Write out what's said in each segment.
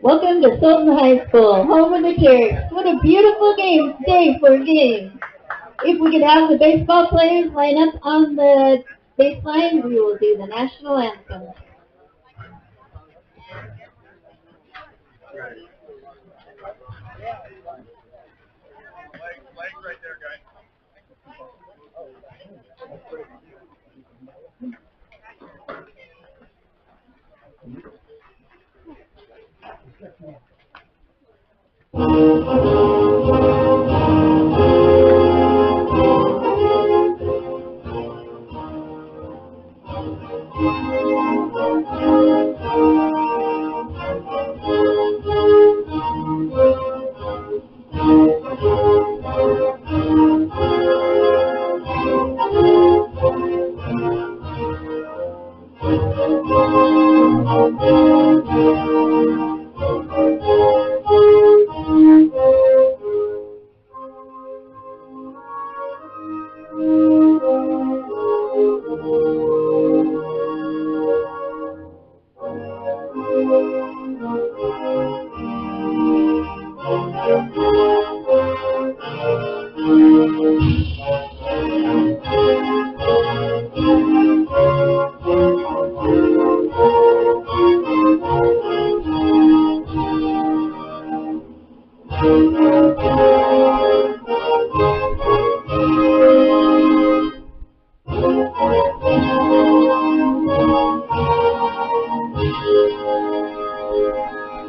Welcome to Sultan High School, home of the Terrors. What a beautiful day for a game. If we could have the baseball players line up on the baseline, we will do the national anthem.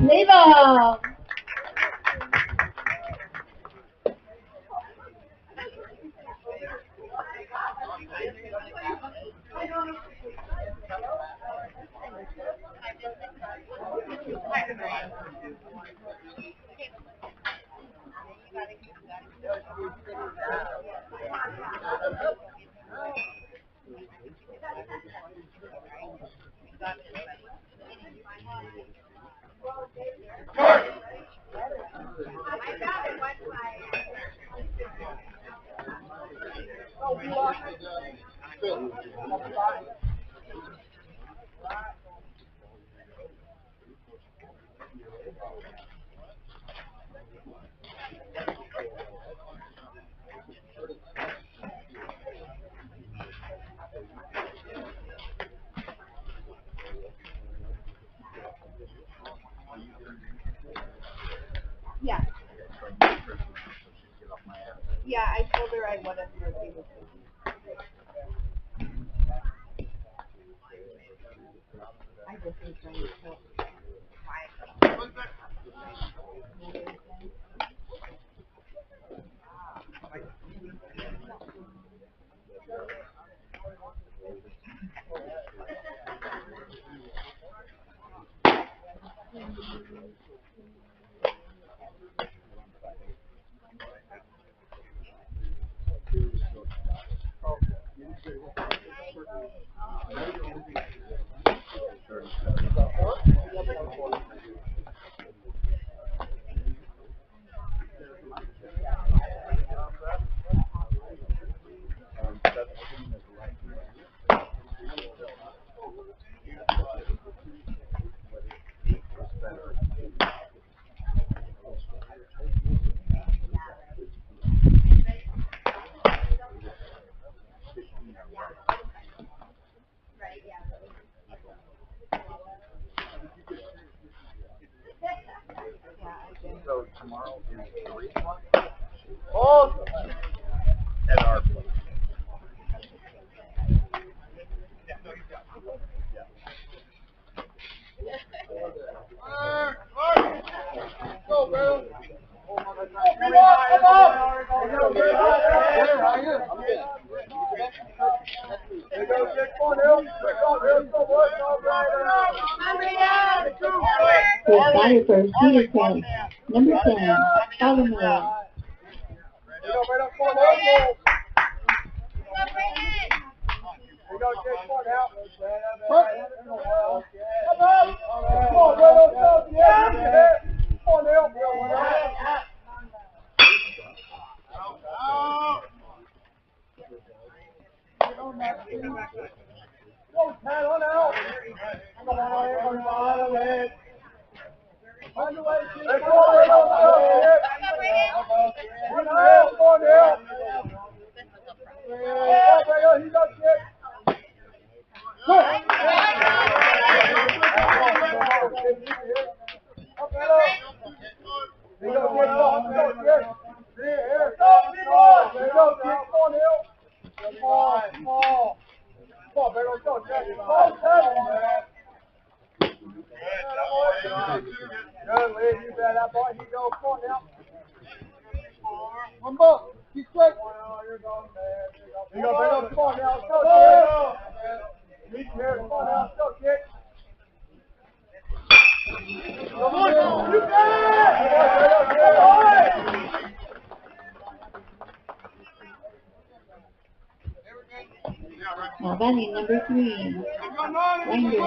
Leva! Yeah. Yeah, I told her I wanted her to be with me. I just think trying to tell So tomorrow is 3 o'clock? Oh! At our place. Go, bro! First batter for Cedarcrest, number 10, Sultan. Now batting number 3, Rangers.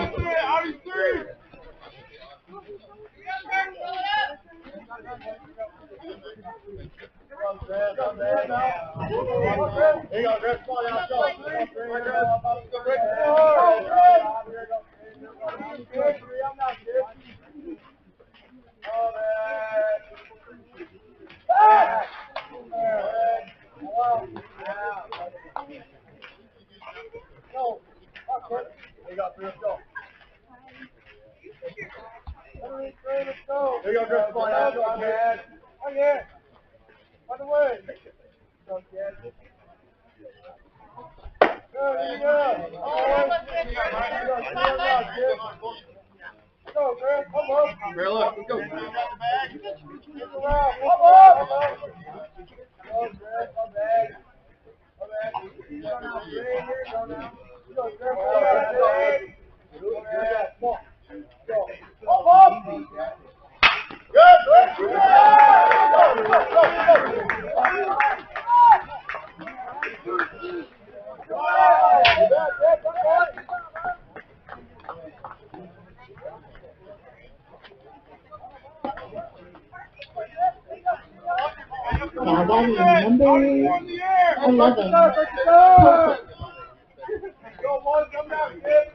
Now batting number 11, Sultan. Number 5, Smith.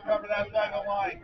Cover that side of the line.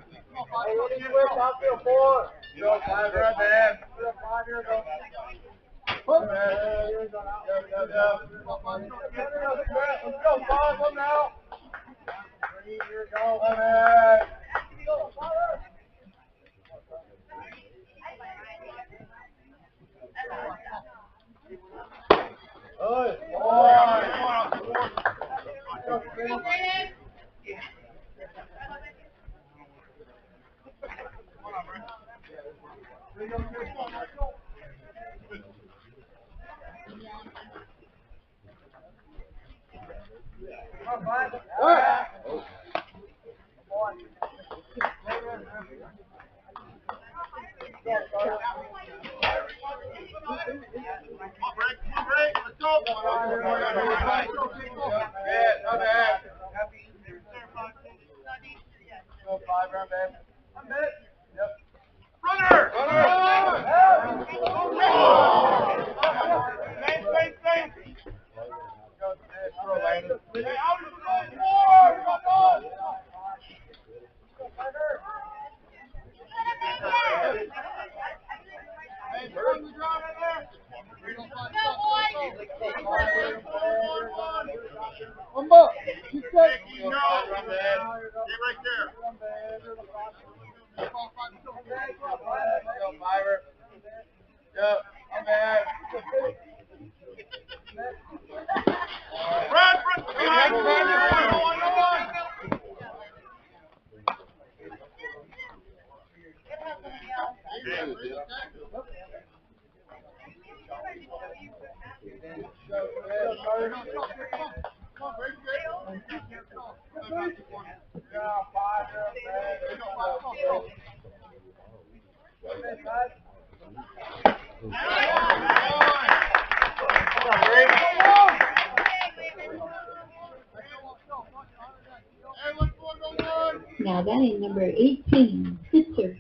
Now batting number 18, Sitzer.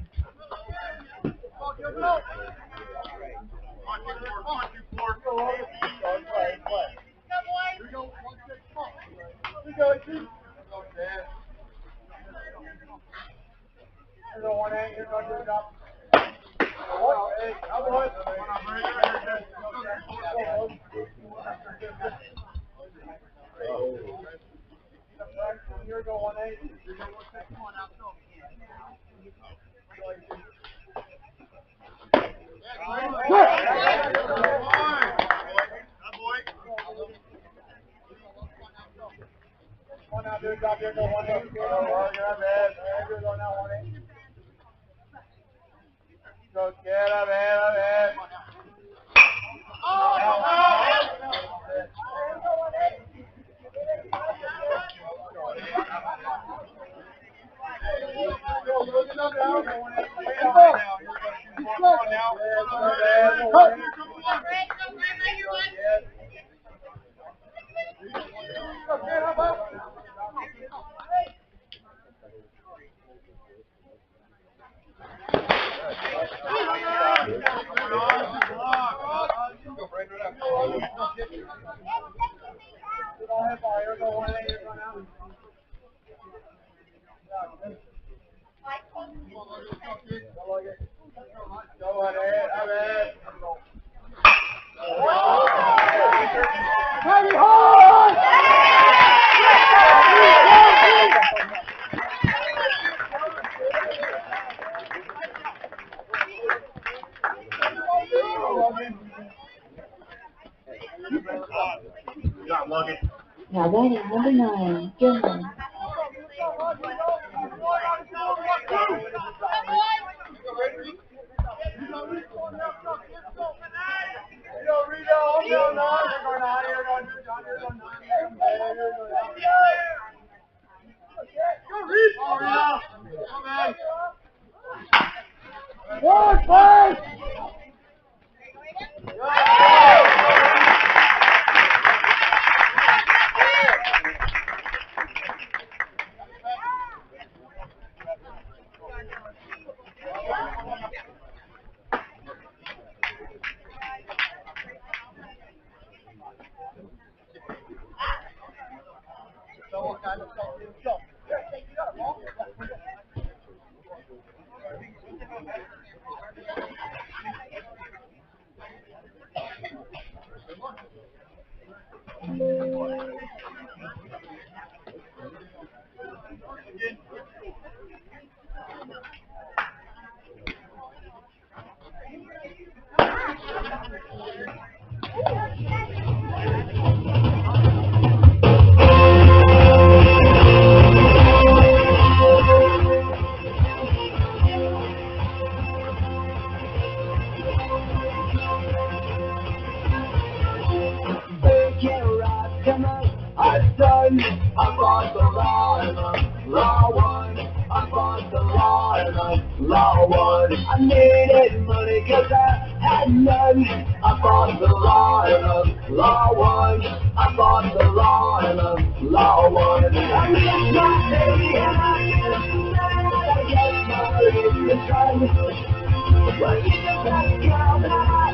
Now batting number 9, German. I needed money 'cause I had none. I fought the law and the law won. I fought the law and the law won. I miss my baby and I guess my baby is trying. But you just had a girl that I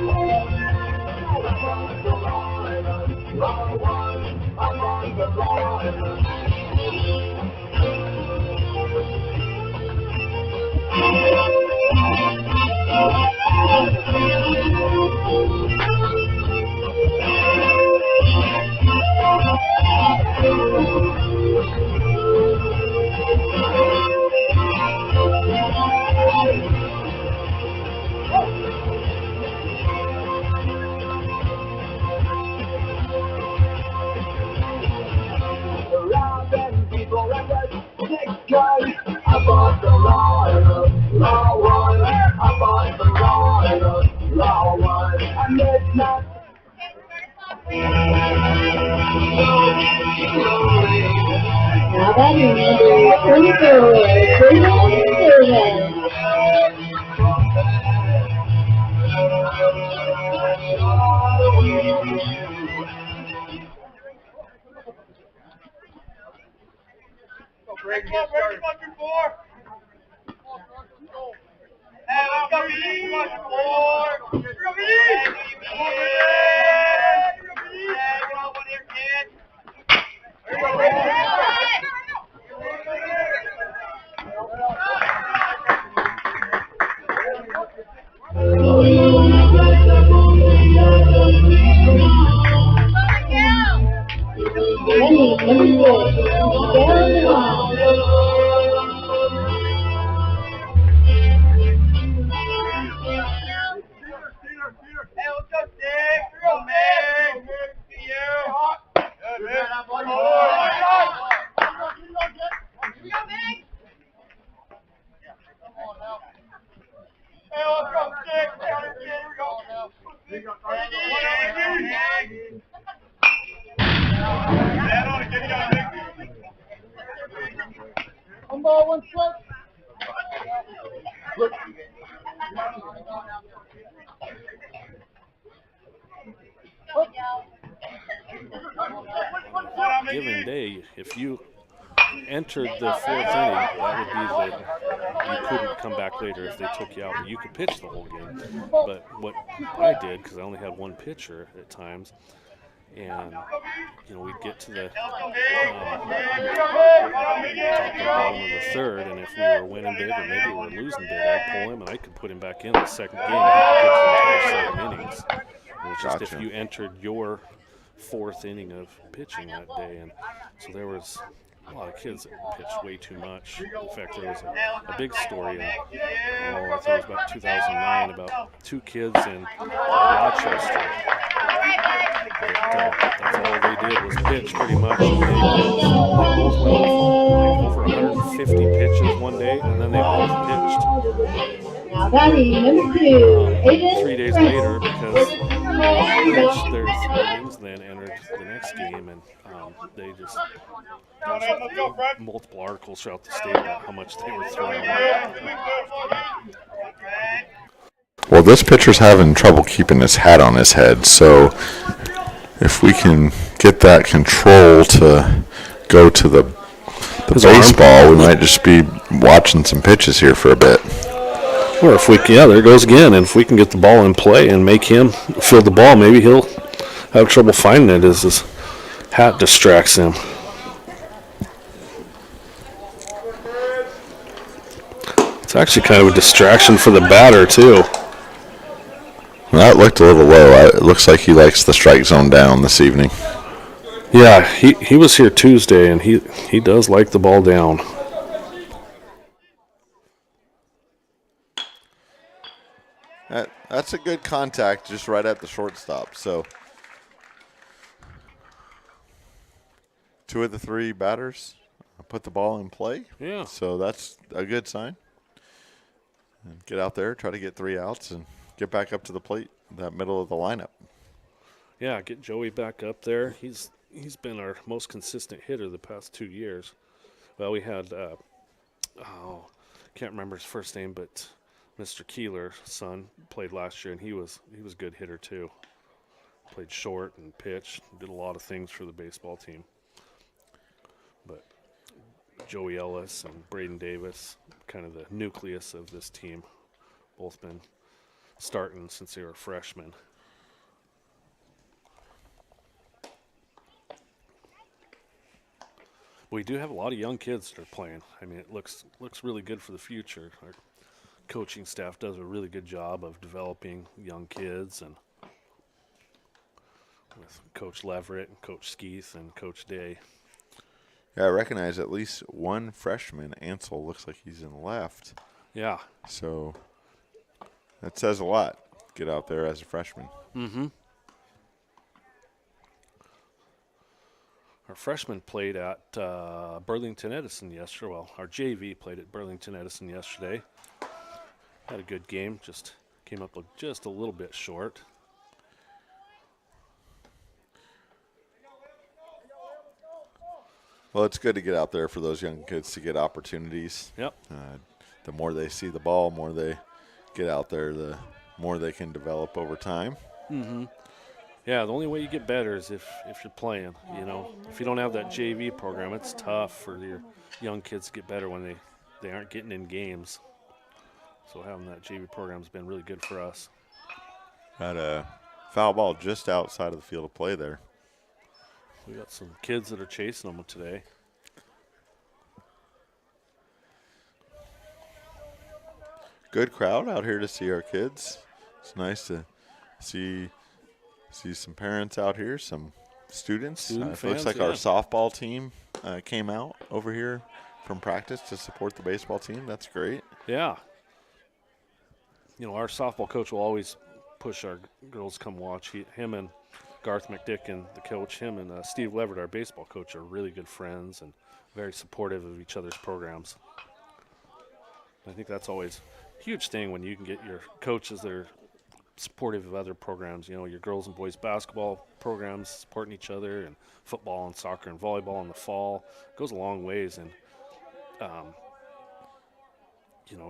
fought the law and the law won. I fought the law and the robbing people at the sick gun. I fought the law and the law batting number 24, Sultan. Break fucking four. Hey, let's go, B. Fucking four. Go, B. Yeah, come on, one here, kid. There you Hey, let's go, Dick. Go, man. See you. Good, man. Hey, let's go, Dick. Here we go. One ball, one strike. Given day, if you entered the fourth inning, that would be that you couldn't come back later if they took you out. But you could pitch the whole game. But what I did, because I only had one pitcher at times, and we'd get to the top or bottom of the third, and if we were winning big or maybe we were losing big, I'd pull him and I could put him back in the second game. He could pitch the entire 7 innings. It was just if you entered your fourth inning of pitching that day, and so there was a lot of kids that pitched way too much. In fact, there was a big story in, I think it was about 2009, about 2 kids in Rochester. That's all they did was pitch pretty much. They both went over 150 pitches one day, and then they both pitched. Now batting number 2, 3 days later, because they pitched their 3 innings, then entered the next game, and they just multiple articles throughout the state about how much they were throwing. Well, this pitcher's having trouble keeping his hat on his head, so if we can get that control to go to the baseball, we might just be watching some pitches here for a bit. Or if we can, there it goes again, and if we can get the ball in play and make him field the ball, maybe he'll have trouble finding it as his hat distracts him. It's actually kind of a distraction for the batter, too. That looked a little low. It looks like he likes the strike zone down this evening. Yeah, he was here Tuesday, and he does like the ball down. That's a good contact just right at the shortstop. So 2 of the 3 batters put the ball in play. Yeah. So that's a good sign. And get out there, try to get 3 outs, and get back up to the plate, that middle of the lineup. Yeah, get Joey back up there. He's been our most consistent hitter the past 2 years. Well, we had can't remember his first name, but Mr. Keeler's son played last year, and he was a good hitter too. Played short and pitched, did a lot of things for the baseball team. But Joey Ellis and Braden Davis, kind of the nucleus of this team, both been starting since they were freshmen. We do have a lot of young kids that are playing. I mean, it looks really good for the future. Our coaching staff does a really good job of developing young kids, and with Coach Leverett and Coach Skeeth and Coach Day. Yeah, I recognize at least one freshman. Ansel looks like he's in left. Yeah. So that says a lot. Get out there as a freshman. Mm-hmm. Our freshmen played at Burlington Edison yesterday. Well, our JV played at Burlington Edison yesterday. Had a good game. Just came up just a little bit short. Well, it's good to get out there for those young kids to get opportunities. Yep. The more they see the ball, more they get out there, the more they can develop over time. Mm-hmm. Yeah, the only way you get better is if you're playing. If you don't have that JV program, it's tough for your young kids to get better when they aren't getting in games. So having that JV program has been really good for us. Had a foul ball just outside of the field of play there. We got some kids that are chasing them today. Good crowd out here to see our kids. It's nice to see some parents out here, some students. Student It looks fans, like yeah. our softball team came out over here from practice to support the baseball team. That's great. Yeah. Our softball coach will always push our girls to come watch. Him and Garth McDicken, the coach, him and Steve Leverett, our baseball coach, are really good friends and very supportive of each other's programs. I think that's always a huge thing when you can get your coaches that are supportive of other programs. Your girls and boys basketball programs supporting each other, and football and soccer and volleyball in the fall. It goes a long ways in,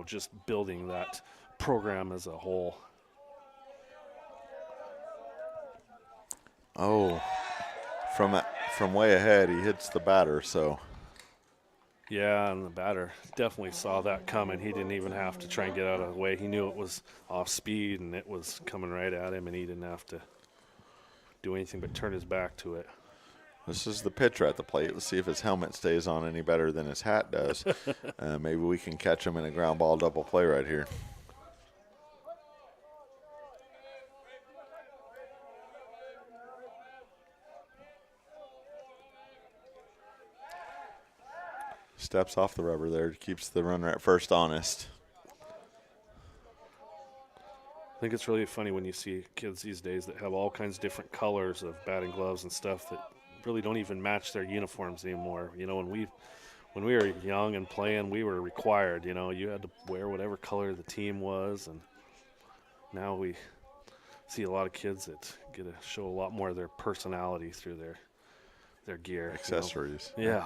just building that program as a whole. Oh, from way ahead, he hits the batter, so. Yeah, and the batter definitely saw that coming. He didn't even have to try and get out of the way. He knew it was off speed, and it was coming right at him, and he didn't have to do anything but turn his back to it. This is the pitcher at the plate. Let's see if his helmet stays on any better than his hat does. Maybe we can catch him in a ground ball double play right here. Steps off the rubber there, keeps the runner at first honest. I think it's really funny when you see kids these days that have all kinds of different colors of batting gloves and stuff that really don't even match their uniforms anymore. When we were young and playing, we were required. You had to wear whatever color the team was, and now we see a lot of kids that get to show a lot more of their personality through their gear. Accessories. Yeah.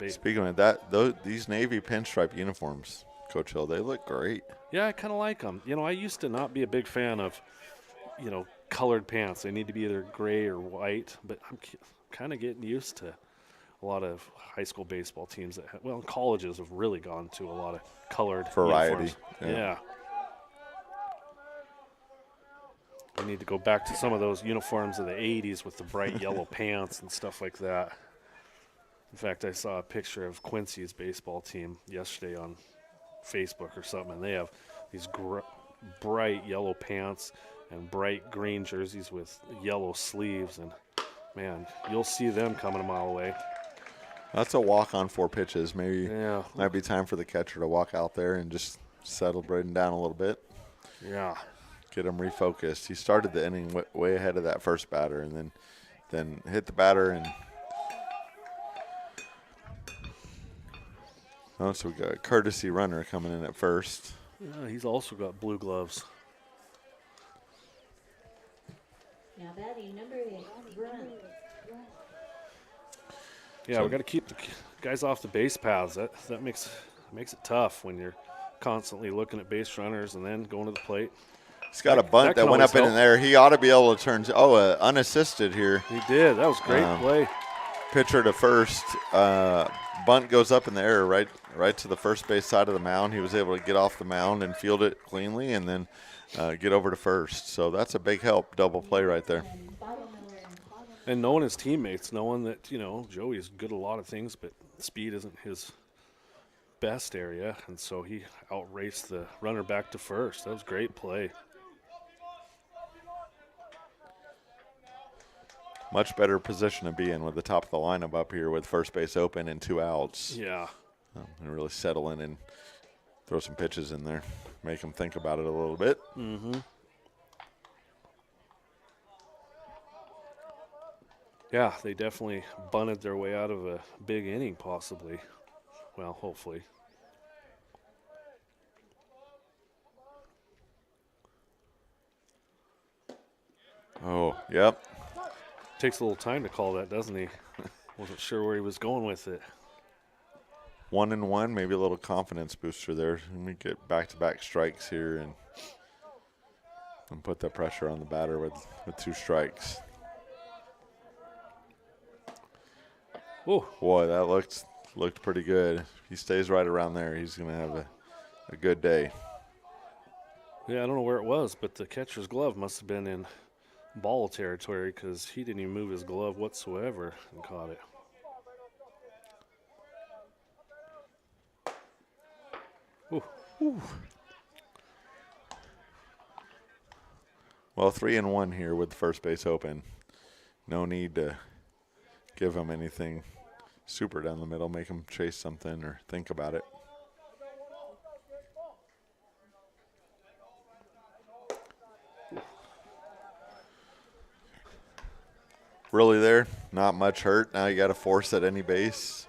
Speaking of that, these Navy pinstripe uniforms, Coach Hill, they look great. Yeah, I kind of like them. I used to not be a big fan of, colored pants. They need to be either gray or white, but I'm kind of getting used to a lot of high school baseball teams colleges have really gone to a lot of colored variety. Uniforms. Yeah. I need to go back to some of those uniforms of the 80s with the bright yellow pants and stuff like that. In fact, I saw a picture of Quincy's baseball team yesterday on Facebook or something, and they have these bright yellow pants and bright green jerseys with yellow sleeves, and, man, you'll see them coming a mile away. That's a walk on 4 pitches. Maybe might be time for the catcher to walk out there and just settle Braden down a little bit. Yeah. Get him refocused. He started the inning way ahead of that first batter, and then hit the batter. And so we got a courtesy runner coming in at first. Yeah, he's also got blue gloves. Now batting number 8, Brunt. Yeah, we got to keep the guys off the base paths. That makes it tough when you're constantly looking at base runners and then going to the plate. He's got a bunt that went up in there. He ought to be able to turn. Unassisted here. He did. That was great play. Pitcher to first. Bunt goes up in the air right to the first base side of the mound. He was able to get off the mound and field it cleanly, and then get over to first. So that's a big help. Double play right there. And knowing his teammates, knowing that Joey is good at a lot of things, but speed isn't his best area, and so he outraced the runner back to first. That was great play. Much better position to be in with the top of the lineup up here with first base open and 2 outs. Yeah. And really settle in and throw some pitches in there. Make them think about it a little bit. Mm-hmm. Yeah, they definitely bunted their way out of a big inning possibly. Well, hopefully. Oh, yep. Takes a little time to call that, doesn't he? Wasn't sure where he was going with it. 1-1, maybe a little confidence booster there. Let me get back-to-back strikes here and put the pressure on the batter with 2 strikes. Oh, boy, that looked pretty good. He stays right around there. He's going to have a good day. Yeah, I don't know where it was, but the catcher's glove must have been in ball territory because he didn't even move his glove whatsoever and caught it. Ooh. Ooh. Well, 3-1 here with the first base open. No need to give him anything super down the middle, make him chase something or think about it. Really there, not much hurt. Now you got to force at any base.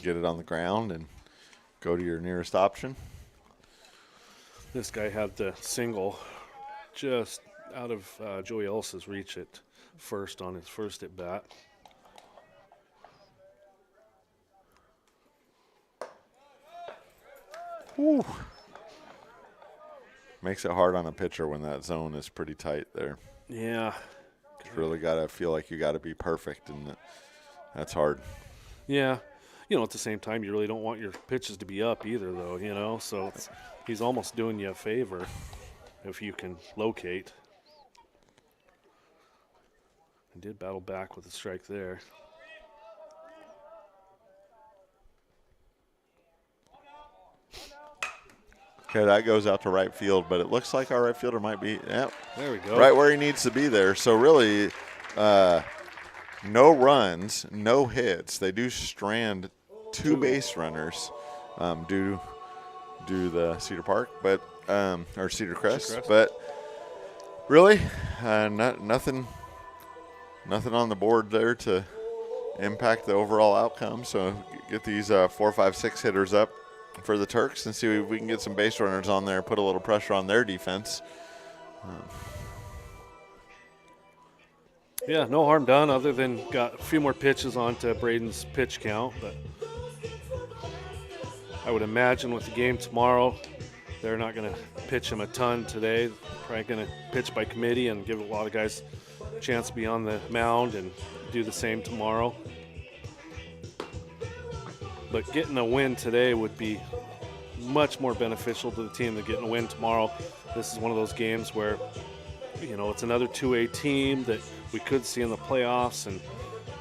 Get it on the ground and go to your nearest option. This guy had the single just out of Joey Ellis's reach at first on his first at bat. Whew. Makes it hard on a pitcher when that zone is pretty tight there. Yeah. You really got to feel like you got to be perfect, and that's hard. Yeah. At the same time, you really don't want your pitches to be up either, though, So he's almost doing you a favor if you can locate. He did battle back with a strike there. Okay, that goes out to right field, but it looks like our right fielder might be There we go. right where he needs to be there. So really, no runs, no hits. They do strand 2 base runners due the Cedar Park, but or Cedarcrest. But really, nothing on the board there to impact the overall outcome. So get these 4, 5, 6 hitters up for the Turks and see if we can get some base runners on there, put a little pressure on their defense. Yeah, no harm done other than got a few more pitches onto Braden's pitch count. But I would imagine with the game tomorrow, they're not going to pitch him a ton today. Probably going to pitch by committee and give a lot of guys a chance to be on the mound and do the same tomorrow. But getting a win today would be much more beneficial to the team than getting a win tomorrow. This is one of those games where, it's another 2A team that we could see in the playoffs, and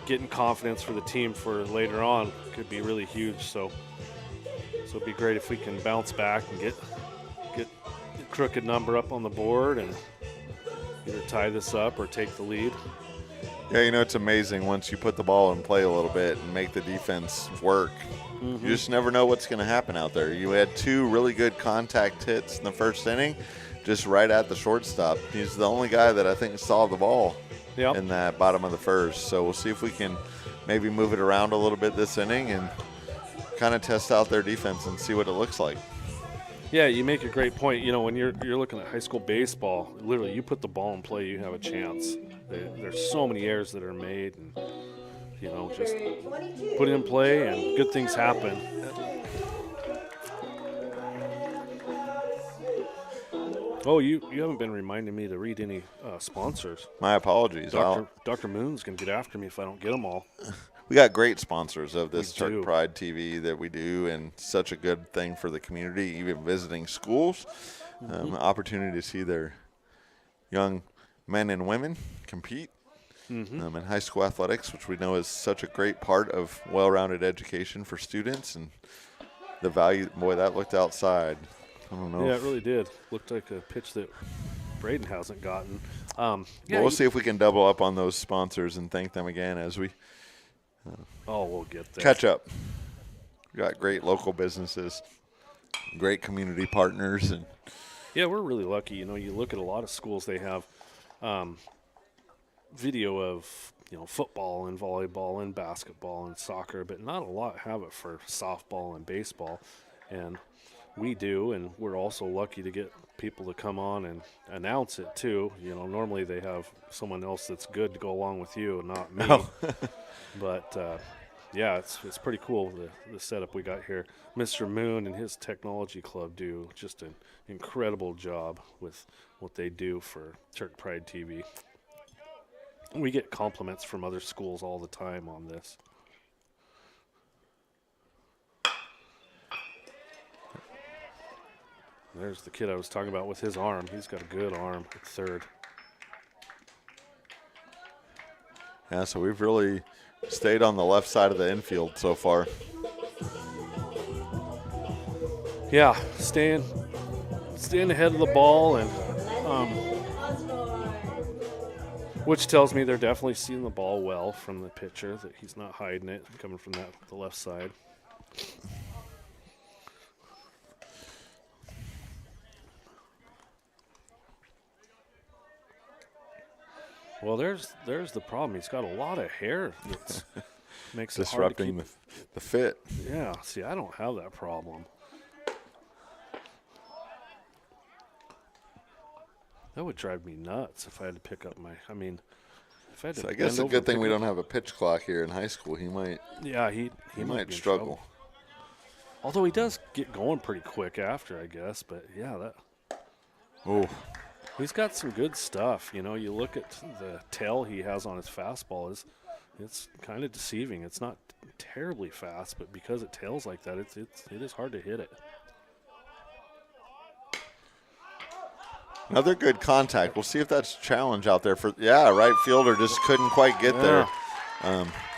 getting confidence for the team for later on could be really huge. So it'd be great if we can bounce back and get the crooked number up on the board and either tie this up or take the lead. Yeah, it's amazing once you put the ball in play a little bit and make the defense work. Mm-hmm. You just never know what's going to happen out there. You had 2 really good contact hits in the first inning, just right at the shortstop. He's the only guy that I think saw the ball in that bottom of the first. So we'll see if we can maybe move it around a little bit this inning and kind of test out their defense and see what it looks like. Yeah, you make a great point. When you're looking at high school baseball, literally you put the ball in play, you have a chance. There's so many errors that are made, and just put it in play and good things happen. Oh, you haven't been reminding me to read any sponsors. My apologies. Dr. Moon's going to get after me if I don't get them all. We got great sponsors of this Turk Pride TV that we do, and such a good thing for the community, even visiting schools. Opportunity to see their young men and women compete in high school athletics, which we know is such a great part of well-rounded education for students. And the value, boy, that looked outside. I don't know. Yeah, it really did. Looked like a pitch that Braden hasn't gotten. We'll see if we can double up on those sponsors and thank them again as we we'll get there. Catch up. We got great local businesses, great community partners, and yeah, we're really lucky. You look at a lot of schools, they have video of football and volleyball and basketball and soccer, but not a lot have it for softball and baseball. And we do, and we're also lucky to get people to come on and announce it too. You know, normally they have someone else that's good to go along with you, and not me. Oh. But yeah, it's pretty cool the setup we got here. Mr. Moon and his technology club do just an incredible job with what they do for Turk Pride TV. We get compliments from other schools all the time on this. There's the kid I was talking about with his arm. He's got a good arm at third. Yeah, so we've really stayed on the left side of the infield so far. Yeah, staying ahead of the ball, and which tells me they're definitely seeing the ball well from the pitcher, that he's not hiding it coming from the left side. Well, there's the problem. He's got a lot of hair that makes it disrupting hard to keep. the fit. Yeah, see, I don't have that problem. That would drive me nuts if I had to pick up my. I mean, if I had to. So I guess it's a good thing we don't have a pitch clock here in high school. He might. Yeah, he might be in struggle. trouble. Although he does get going pretty quick after, I guess. But yeah, that. Oh. He's got some good stuff. You know, you look at the tail he has on his fastball, it's kind of deceiving. It's not terribly fast, but because it tails like that, it is hard to hit it. Another good contact. We'll see if that's a challenge out there for. Yeah, right fielder just couldn't quite get there.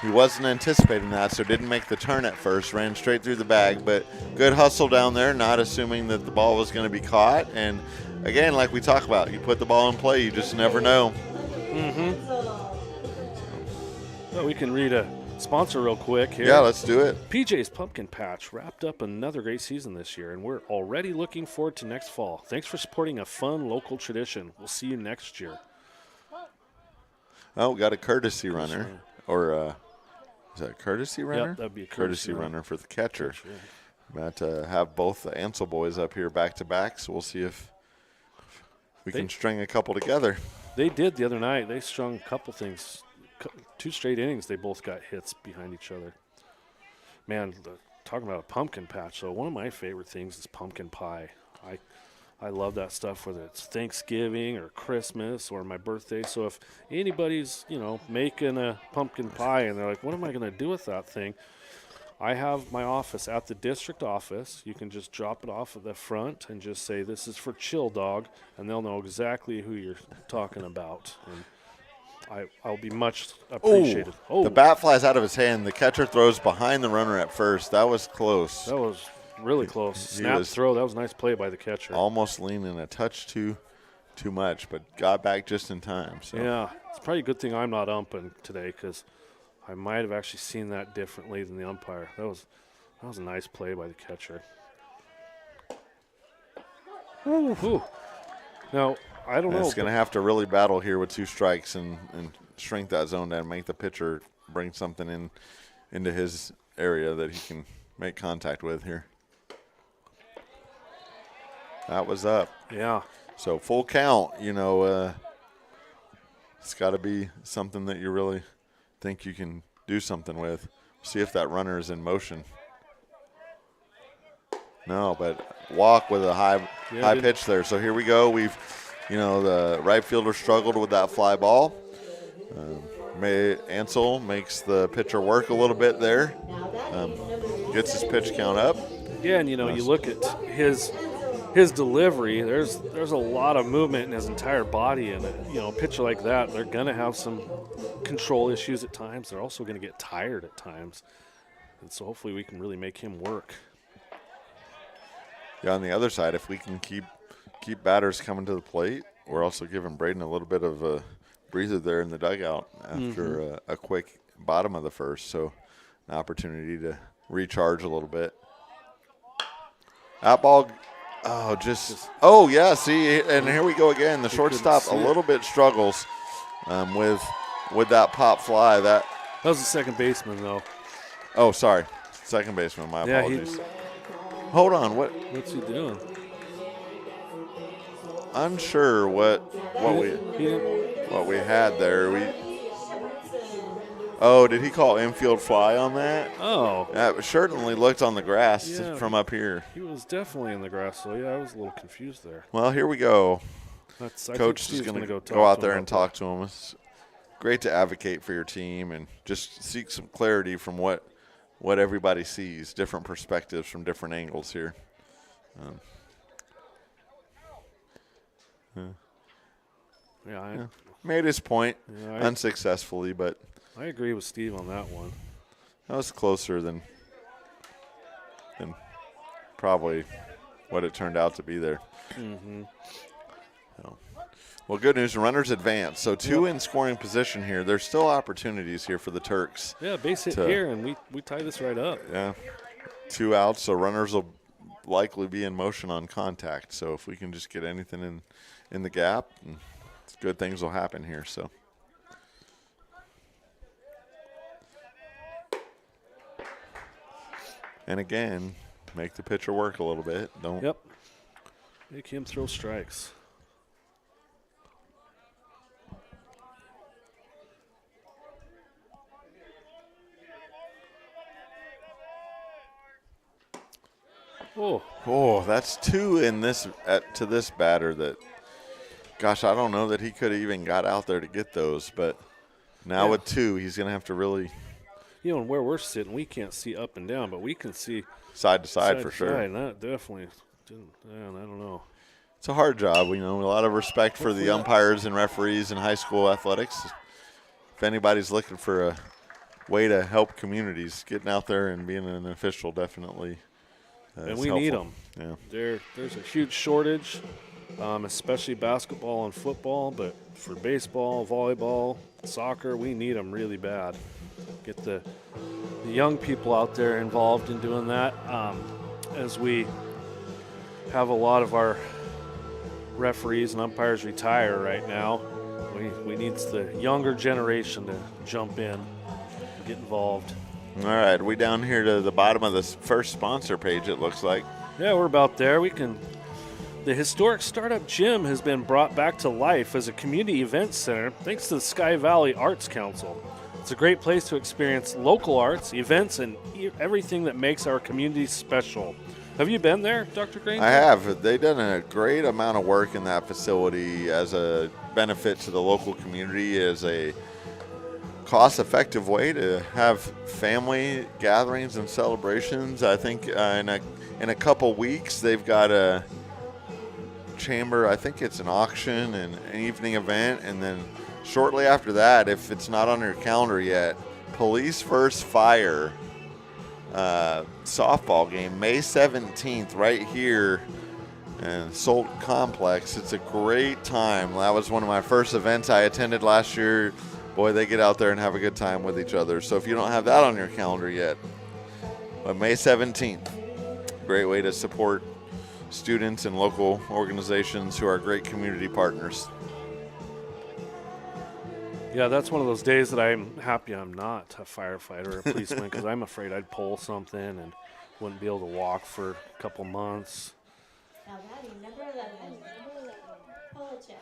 He wasn't anticipating that, so didn't make the turn at first. Ran straight through the bag, but good hustle down there, not assuming that the ball was going to be caught. And again, like we talk about, you put the ball in play, you just never know. Mm-hmm. Well, we can read a sponsor real quick here. Yeah, let's do it. PJ's Pumpkin Patch wrapped up another great season this year, and we're already looking forward to next fall. Thanks for supporting a fun local tradition. We'll see you next year. Oh, we got a courtesy runner. Or is that a courtesy runner? Yep, that'd be a courtesy runner for the catcher. About to have both the Ansel boys up here back to back, so we'll see if we can string a couple together. They did the other night. They strung a couple things. 2 straight innings, they both got hits behind each other. Man, talking about a pumpkin patch, though, one of my favorite things is pumpkin pie. I love that stuff, whether it's Thanksgiving or Christmas or my birthday. So if anybody's, making a pumpkin pie and they're like, what am I going to do with that thing? I have my office at the district office. You can just drop it off at the front and just say, this is for Chill Dog, and they'll know exactly who you're talking about. And I'll be much appreciated. Oh, the bat flies out of his hand. The catcher throws behind the runner at first. That was close. That was really close. Snap throw. That was a nice play by the catcher. Almost leaning a touch too much, but got back just in time. So. Yeah, it's probably a good thing I'm not umping today, because I might have actually seen that differently than the umpire. That was a nice play by the catcher. Ooh. Now, I don't know. It's going to have to really battle here with 2 strikes and shrink that zone down, make the pitcher bring something into his area that he can make contact with here. That was up. Yeah. So full count, it's got to be something that you really think you can do something with. See if that runner is in motion. No, but walk with a high pitch there. So here we go. The right fielder struggled with that fly ball. Ansel makes the pitcher work a little bit there. Gets his pitch count up. Yeah, and you look at his delivery. There's a lot of movement in his entire body, and a pitcher like that, they're gonna have some control issues at times. They're also gonna get tired at times, and so hopefully we can really make him work. Yeah, on the other side, if we can keep batters coming to the plate, we're also giving Braden a little bit of a breather there in the dugout after a quick bottom of the first, so an opportunity to recharge a little bit. That ball, see, and here we go again. The shortstop a little bit struggles with that pop fly. That was the second baseman, though. Oh, sorry. Second baseman, my apologies. Hold on. What's he doing? Unsure what we had there. Oh, did he call infield fly on that? Oh. That certainly looked on the grass from up here. He was definitely in the grass, so yeah, I was a little confused there. Well, here we go. Coach is going to go out there and talk to him. It's great to advocate for your team and just seek some clarity from what everybody sees, different perspectives from different angles here. Made his point unsuccessfully, but I agree with Steve on that one. That was closer than probably what it turned out to be there. Mm-hmm. So, well, good news. Runners advance. So 2 in scoring position here. There's still opportunities here for the Turks. Yeah, base hit here, and we tie this right up. Yeah, 2 outs, so runners will likely be in motion on contact. So if we can just get anything in the gap, good things will happen here. So. And again, make the pitcher work a little bit. Don't. Yep. Make him throw strikes. Oh, that's 2 in this to this batter that, gosh, I don't know that he could have even got out there to get those. But now with 2, he's going to have to really. You know, and where we're sitting, we can't see up and down, but we can see side to side for sure. And that definitely didn't. Man, I don't know. It's a hard job. A lot of respect for the umpires and referees in high school athletics. If anybody's looking for a way to help communities, getting out there and being an official definitely. And we need them. Yeah. There's a huge shortage, especially basketball and football, but for baseball, volleyball, soccer, we need them really bad. Get the young people out there involved in doing that. As we have a lot of our referees and umpires retire right now, we need the younger generation to jump in and get involved. All right, we down here to the bottom of this first sponsor page, it looks like. Yeah, we're about there. The historic Startup Gym has been brought back to life as a community event center thanks to the Sky Valley Arts Council. It's a great place to experience local arts, events, and everything that makes our community special. Have you been there, Dr. Granger? I have. They've done a great amount of work in that facility as a benefit to the local community, as a cost-effective way to have family gatherings and celebrations. I think in a couple weeks they've got a chamber. I think it's an auction and an evening event, and then shortly after that, if it's not on your calendar yet, Police vs. Fire softball game, May 17th, right here in Sultan Complex. It's a great time. That was one of my first events I attended last year. Boy, they get out there and have a good time with each other. So if you don't have that on your calendar yet, but May 17th, great way to support students and local organizations who are great community partners. Yeah, that's one of those days that I'm happy I'm not a firefighter or a policeman because I'm afraid I'd pull something and wouldn't be able to walk for a couple months. Now, Daddy, number 11. Pull a check.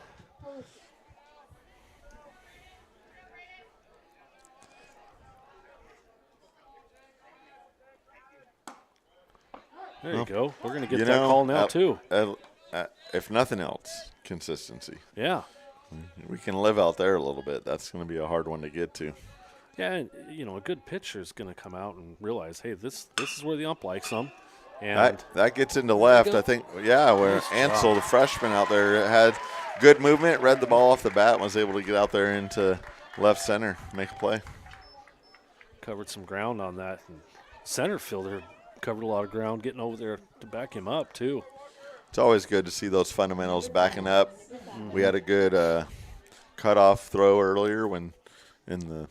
There you go. We're going to get that call now, too. If nothing else, consistency. Yeah. We can live out there a little bit. That's going to be a hard one to get to. Yeah, and, a good pitcher is going to come out and realize, hey, this is where the ump likes them. And that gets into left, I think. Yeah, where Ansel, the freshman out there, had good movement, read the ball off the bat, and was able to get out there into left center, make a play. Covered some ground on that. And center fielder covered a lot of ground getting over there to back him up, too. It's always good to see those fundamentals backing up. Mm-hmm. We had a good cutoff throw earlier when in the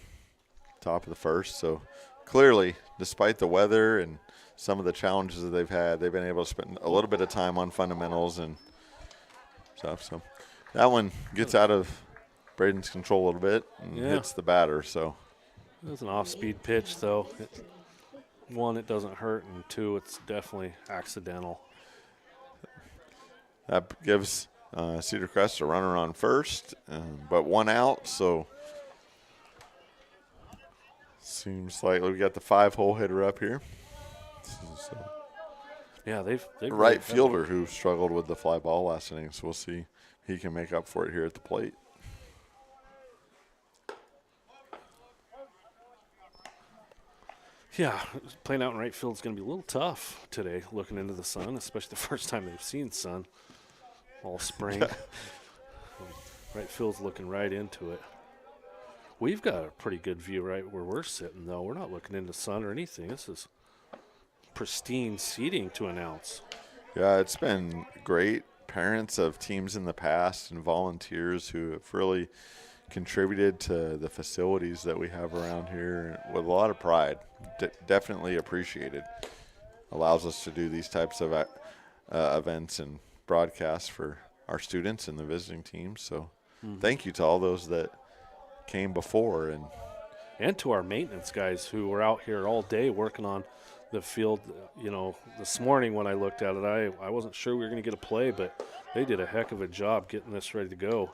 top of the first. So clearly, despite the weather and some of the challenges that they've had, they've been able to spend a little bit of time on fundamentals and stuff. So that one gets out of Braden's control a little bit and hits the batter. So it was an off-speed pitch, though. One, it doesn't hurt, and two, it's definitely accidental. That gives Cedarcrest a runner on first, but one out, so seems like we got the 5-hole hitter up here. Yeah, they've right fielder who struggled with the fly ball last inning, so we'll see if he can make up for it here at the plate. Yeah, playing out in right field is going to be a little tough today, looking into the sun, especially the first time they've seen sun all spring. Right field's looking right into it. We've got a pretty good view right where we're sitting, though. We're not looking into sun or anything. This is pristine seating to announce. Yeah, it's been great. Parents of teams in the past and volunteers who have really contributed to the facilities that we have around here with a lot of pride. Definitely appreciated. Allows us to do these types of events and broadcasts for our students and the visiting teams. So thank you to all those that came before. And to our maintenance guys who were out here all day working on the field. You know, this morning when I looked at it, I wasn't sure we were going to get a play, but they did a heck of a job getting this ready to go.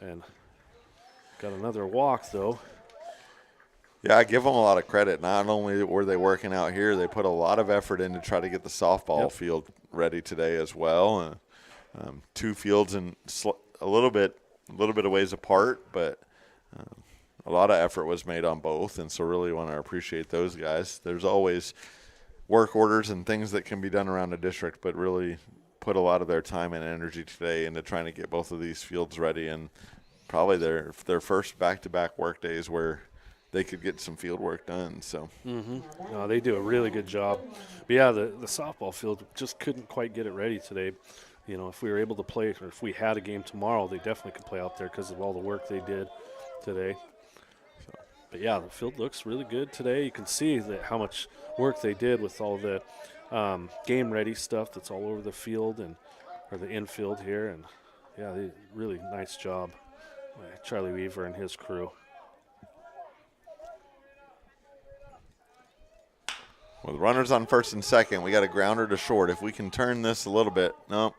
And got another walk, though. Yeah, I give them a lot of credit. Not only were they working out here, they put a lot of effort in to try to get the softball field ready today as well. Two fields and a little bit of ways apart, but a lot of effort was made on both, and so really want to appreciate those guys. There's always work orders and things that can be done around the district, but really put a lot of their time and energy today into trying to get both of these fields ready, and probably their first back-to-back work days where they could get some field work done. So no, they do a really good job. But yeah, the softball field just couldn't quite get it ready today. You know, if we were able to play, or if we had a game tomorrow, they definitely could play out there because of all the work they did today. But yeah, the field looks really good today. You can see that how much work they did with all the game-ready stuff that's all over the field or the infield here. And yeah, they really nice job by Charlie Weaver and his crew. With runners on first and second, we got a grounder to short. If we can turn this a little bit, no,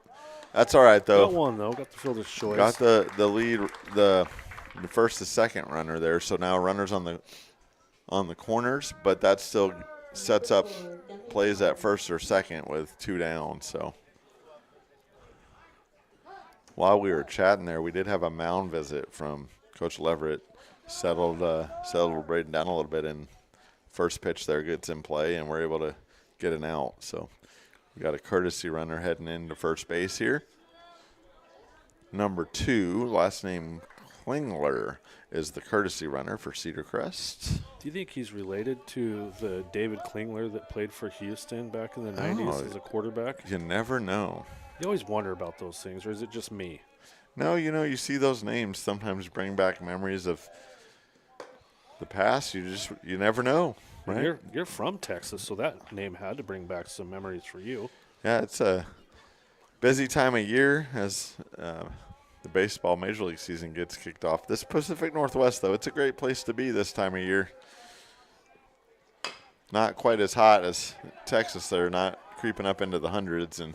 that's all right though. Got one though. Got the fielder's choice. Got the lead, the first to second runner there. So now runners on the corners, but that still sets up plays at first or second with two down. So while we were chatting there, we did have a mound visit from Coach Leverett. Settled Braden down a little bit, and first pitch there gets in play, and we're able to get an out. So we got a courtesy runner heading into first base here. Number 2, last name Klingler, is the courtesy runner for Cedarcrest. Do you think he's related to the David Klingler that played for Houston back in the 90s as a quarterback? You never know. You always wonder about those things, or is it just me? No, you see those names sometimes bring back memories of the past. You never know, right? You're from Texas, so that name had to bring back some memories for you. Yeah, it's a busy time of year as the baseball Major League season gets kicked off. This Pacific Northwest, though, it's a great place to be this time of year. Not quite as hot as Texas. They're not creeping up into the hundreds. And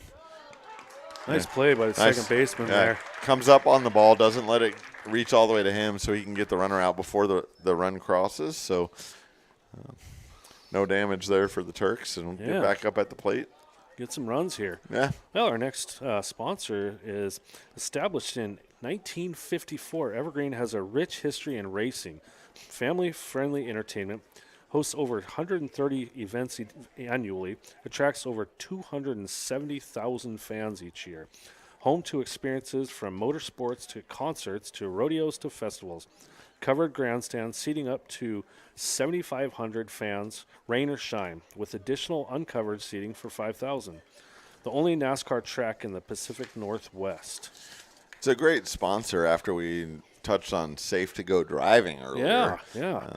nice play by the second baseman there. Comes up on the ball, doesn't let it reach all the way to him so he can get the runner out before the run crosses. So no damage there for the Turks, and we'll get back up at the plate. Get some runs here. Yeah. Well, our next sponsor is established in 1954. Evergreen has a rich history in racing, family-friendly entertainment, hosts over 130 events annually, attracts over 270,000 fans each year. Home to experiences from motorsports to concerts to rodeos to festivals. Covered grandstands seating up to 7,500 fans, rain or shine, with additional uncovered seating for 5,000. The only NASCAR track in the Pacific Northwest. It's a great sponsor after we touched on safe to go driving earlier. Yeah.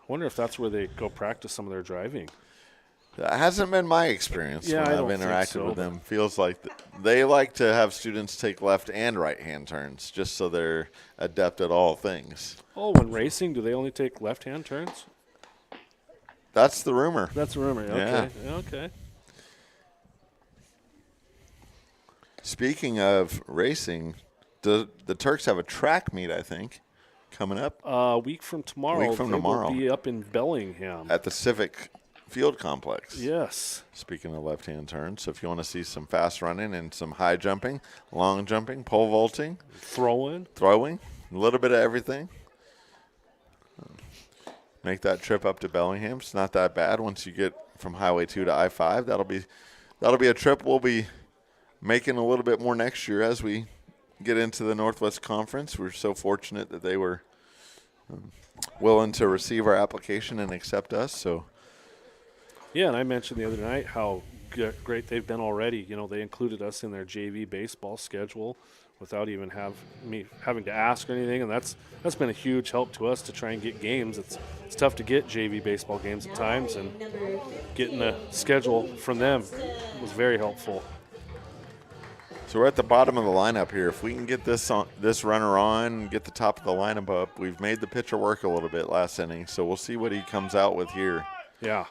Wonder if that's where they go practice some of their driving. That hasn't been my experience when I've interacted with them. Feels like they like to have students take left and right-hand turns just so they're adept at all things. Oh, when racing, do they only take left-hand turns? That's the rumor. That's a rumor. Okay. Yeah. Okay. Speaking of racing, the Turks have a track meet, I think, coming up. A week from tomorrow. Will be up in Bellingham. At the Civic Field Complex. Yes. Speaking of left-hand turns, so if you want to see some fast running and some high jumping, long jumping, pole vaulting. Throwing, a little bit of everything. Make that trip up to Bellingham. It's not that bad once you get from Highway 2 to I-5. That'll be a trip we'll be making a little bit more next year as we get into the Northwest Conference. We're so fortunate that they were willing to receive our application and accept us. So, yeah, and I mentioned the other night how great they've been already. You know, they included us in their JV baseball schedule without even having to ask or anything, and that's been a huge help to us to try and get games. It's tough to get JV baseball games at times, and getting a schedule from them was very helpful. So we're at the bottom of the lineup here. If we can get this runner on, get the top of the lineup up, we've made the pitcher work a little bit last inning, so we'll see what he comes out with here. Yeah.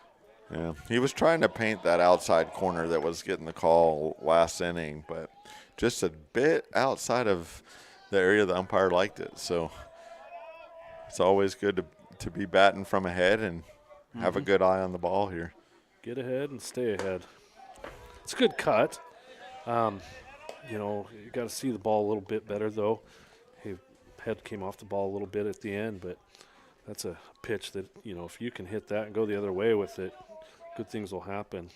Yeah. He was trying to paint that outside corner that was getting the call last inning, but just a bit outside of the area the umpire liked it. So it's always good to be batting from ahead and have a good eye on the ball here. Get ahead and stay ahead. It's a good cut. You know, you got to see the ball a little bit better, though. His head came off the ball a little bit at the end, but that's a pitch that, you know, if you can hit that and go the other way with it, good things will happen.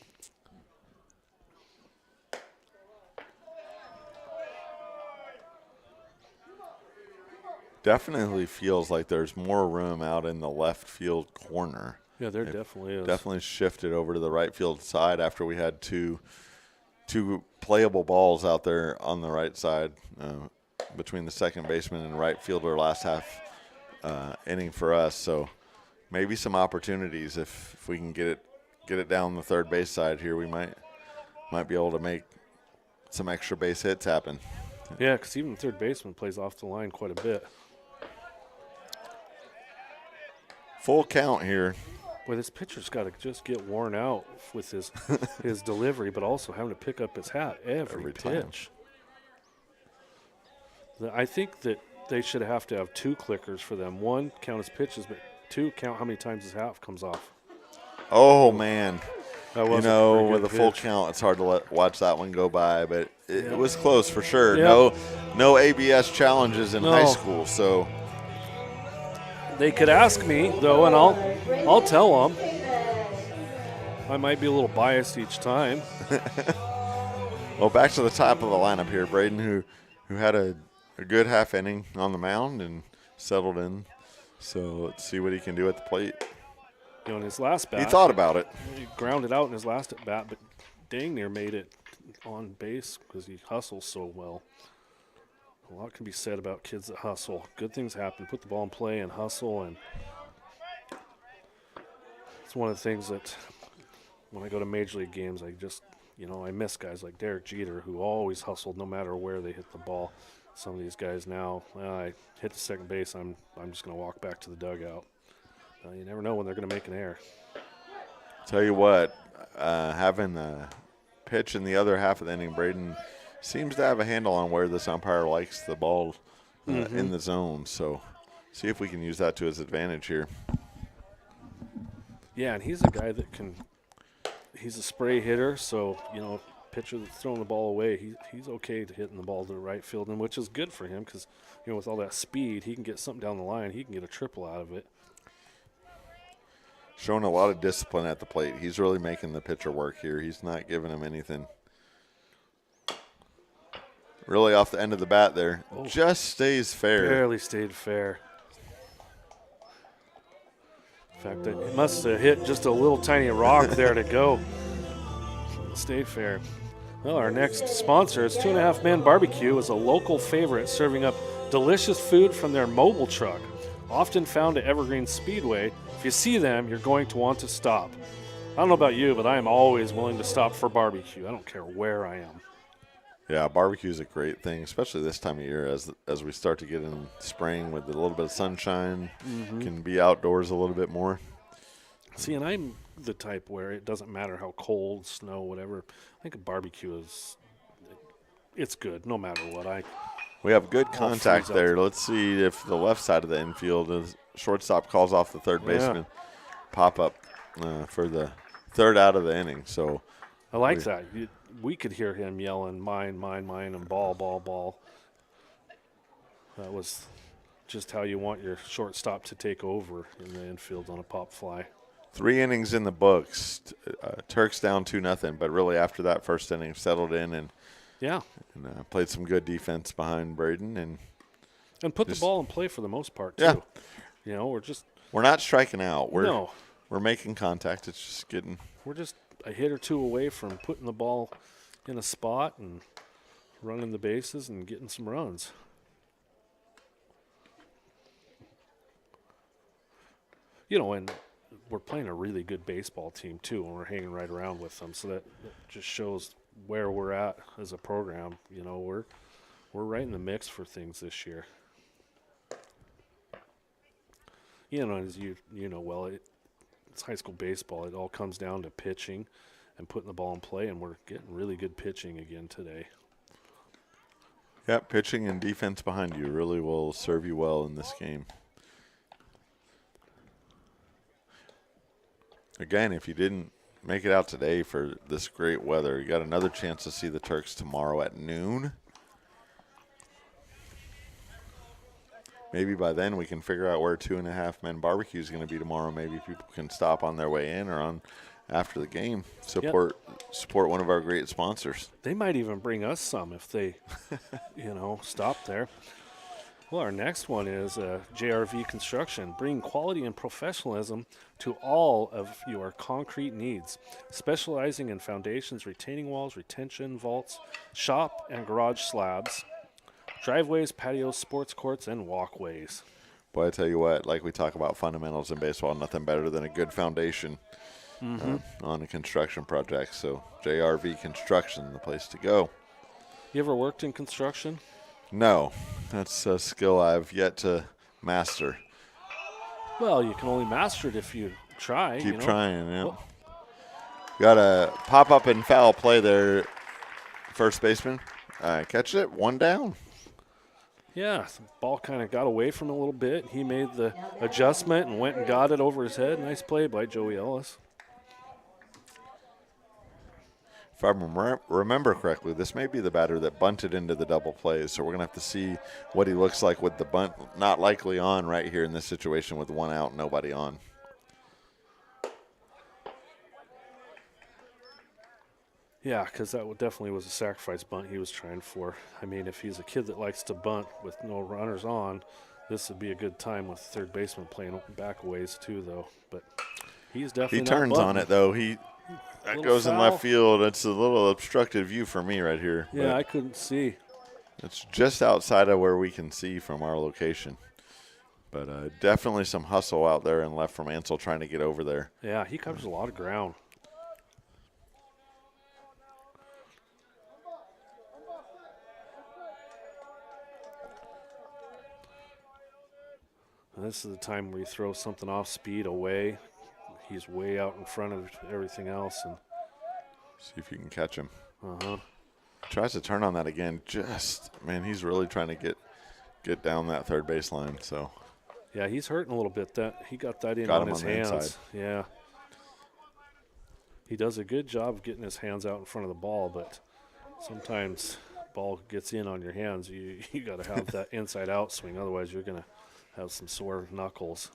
Definitely feels like there's more room out in the left field corner. Yeah, there definitely is. Definitely shifted over to the right field side after we had two playable balls out there on the right side between the second baseman and right fielder last half inning for us. So maybe some opportunities if we can get it down the third base side here. We might be able to make some extra base hits happen. Yeah, because even the third baseman plays off the line quite a bit. Full count here. Boy, this pitcher's got to just get worn out with his delivery, but also having to pick up his hat every pitch. I think that they should have to have two clickers for them. One, count his pitches, but two, count how many times his hat comes off. Oh, man. You know, with a full count, it's hard to watch that one go by, but it was close for sure. Yep. No ABS challenges in high school, so. They could ask me, though, and I'll tell them. I might be a little biased each time. Well, back to the top of the lineup here. Braden, who had a good half inning on the mound and settled in. So let's see what he can do at the plate. You know, in his last bat, he thought about it. He grounded out in his last at bat, but dang near made it on base because he hustles so well. A lot can be said about kids that hustle. Good things happen. Put the ball in play and hustle, and it's one of the things that when I go to major league games, I miss guys like Derek Jeter who always hustled no matter where they hit the ball. Some of these guys now, I hit the second base, I'm just going to walk back to the dugout. You never know when they're going to make an error. Tell you what, having the pitch in the other half of the inning, Braden seems to have a handle on where this umpire likes the ball in the zone. So see if we can use that to his advantage here. Yeah, and he's a guy that he's a spray hitter, so, you know, pitcher that's throwing the ball away, he's okay to hitting the ball to the right field, and which is good for him because, you know, with all that speed, he can get something down the line. He can get a triple out of it. Showing a lot of discipline at the plate. He's really making the pitcher work here. He's not giving him anything. Really off the end of the bat there. Oh, just stays fair. Barely stayed fair. In fact, it must have hit just a little tiny rock there to go. Stayed fair. Well, our next sponsor is 2.5 Men Barbecue, is a local favorite serving up delicious food from their mobile truck. Often found at Evergreen Speedway. If you see them, you're going to want to stop. I don't know about you, but I am always willing to stop for barbecue. I don't care where I am. Yeah, barbecue is a great thing, especially this time of year as we start to get in spring with a little bit of sunshine. Can be outdoors a little bit more. See, and I'm the type where it doesn't matter how cold, snow, whatever. I think a barbecue it's good no matter what. We have good I'll contact freeze there. Let's see if the left side of the infield is shortstop calls off the third baseman. Pop up for the third out of the inning. So I like that. We could hear him yelling, mine, mine, mine, and ball, ball, ball. That was just how you want your shortstop to take over in the infield on a pop fly. 3 innings in the books. Turks down 2-0, but really after that first inning settled in and played some good defense behind Braden and put the ball in play for the most part too. Yeah. You know, we're not striking out. We're making contact. It's just getting. We're just a hit or two away from putting the ball in a spot and running the bases and getting some runs. You know, and we're playing a really good baseball team too, and we're hanging right around with them. So that just shows where we're at as a program. You know, we're right in the mix for things this year. You know, as you know well, it's high school baseball. It all comes down to pitching and putting the ball in play, and we're getting really good pitching again today. Yeah, pitching and defense behind you really will serve you well in this game. Again, if you didn't make it out today for this great weather, you got another chance to see the Turks tomorrow at noon. Maybe by then we can figure out where 2.5 Men barbecue is going to be tomorrow. Maybe people can stop on their way in or on after the game. Support one of our great sponsors. They might even bring us some if they, stop there. Well, our next one is JRV Construction, bringing quality and professionalism to all of your concrete needs, specializing in foundations, retaining walls, retention vaults, shop and garage slabs, driveways, patios, sports courts, and walkways. Boy, I tell you what, like we talk about fundamentals in baseball, nothing better than a good foundation on a construction project. So JRV Construction, the place to go. You ever worked in construction? No, that's a skill I've yet to master. Well, you can only master it if you try. Keep trying, yeah. Well, got a pop-up and foul play there, first baseman. Catch it, 1 down. Yeah, the ball kind of got away from him a little bit. He made the adjustment and went and got it over his head. Nice play by Joey Ellis. If I remember correctly, this may be the batter that bunted into the double plays, so we're going to have to see what he looks like with the bunt not likely on right here in this situation with 1 out, nobody on. Yeah, because that definitely was a sacrifice bunt he was trying for. I mean, if he's a kid that likes to bunt with no runners on, this would be a good time with third baseman playing back a ways too, though. But he's definitely He turns on it, though. That goes in left field. It's a little obstructed view for me right here. Yeah, I couldn't see. It's just outside of where we can see from our location. But definitely some hustle out there and left from Ansel trying to get over there. Yeah, he covers a lot of ground. And this is the time where you throw something off speed away. He's way out in front of everything else. And see if you can catch him. Uh-huh. Tries to turn on that again. Man, he's really trying to get down that third baseline. So. Yeah, he's hurting a little bit. That he got that in on his hands. Inside. Yeah. He does a good job of getting his hands out in front of the ball, but sometimes ball gets in on your hands. You got to have that inside out swing. Otherwise, you're going to have some sore knuckles.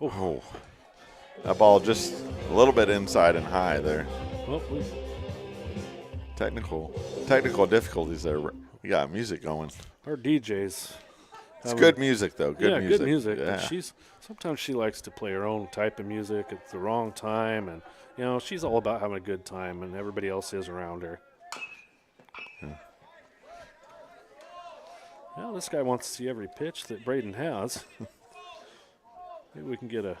Oh, that ball just a little bit inside and high there. Oh, technical difficulties there. We got music going. Our DJs. It's good music, though. Good music. Good music. Yeah. But sometimes she likes to play her own type of music at the wrong time, and she's all about having a good time, and everybody else is around her. Well, this guy wants to see every pitch that Braden has. Maybe we can get a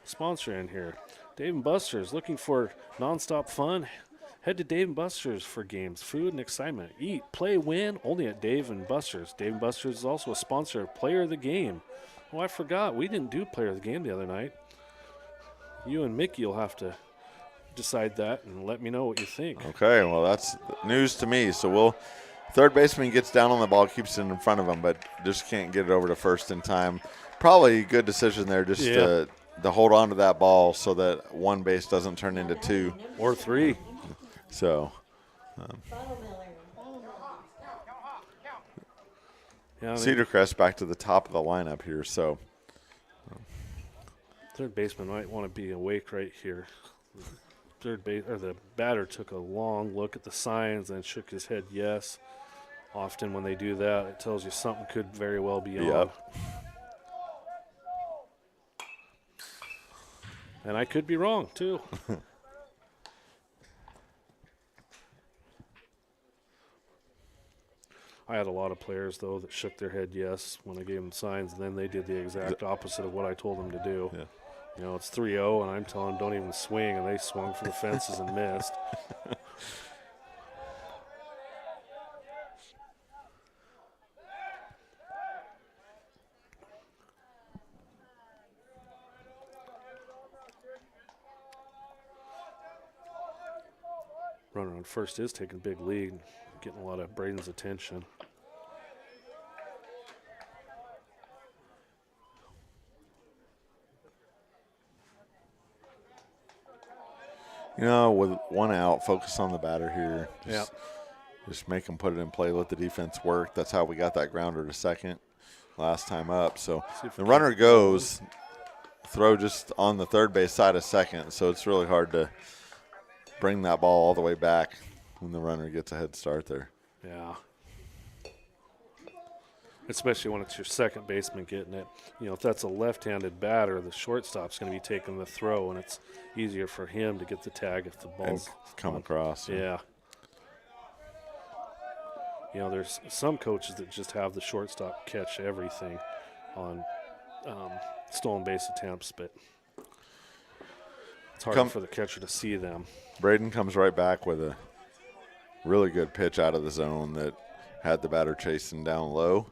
sponsor in here. Dave & Buster's, looking for nonstop fun, Head to Dave & Buster's for games, food, and excitement. Eat, play, win, only at Dave & Buster's. Dave & Buster's is also a sponsor of Player of the Game. Oh, I forgot. We didn't do Player of the Game the other night. You and Mickey will have to decide that and let me know what you think. Okay, well, that's news to me. So third baseman gets down on the ball, keeps it in front of him, but just can't get it over to first in time. Probably a good decision there just to hold on to that ball so that one base doesn't turn into 2. Or 3. So, Cedarcrest back to the top of the lineup here. So, third baseman might want to be awake right here. The batter took a long look at the signs and shook his head yes. Often when they do that, it tells you something could very well be on. Yep. And I could be wrong too. I had a lot of players, though, that shook their head yes when I gave them signs, and then they did the exact opposite of what I told them to do. Yeah. You know, it's 3-0, and I'm telling them don't even swing, and they swung for the fences and missed. Runner on first is taking a big lead, getting a lot of Braden's attention. You know, with one out, focus on the batter here. Yeah. Just make them put it in play, let the defense work. That's how we got that grounder to second last time up. So the runner goes, throw just on the third base side of second. So it's really hard to bring that ball all the way back when the runner gets a head start there. Yeah. Especially when it's your second baseman getting it. You know, if that's a left-handed batter, the shortstop's going to be taking the throw, and it's easier for him to get the tag if the ball's come across. Yeah. You know, there's some coaches that just have the shortstop catch everything on stolen base attempts, but it's hard for the catcher to see them. Braden comes right back with a really good pitch out of the zone that had the batter chasing down low.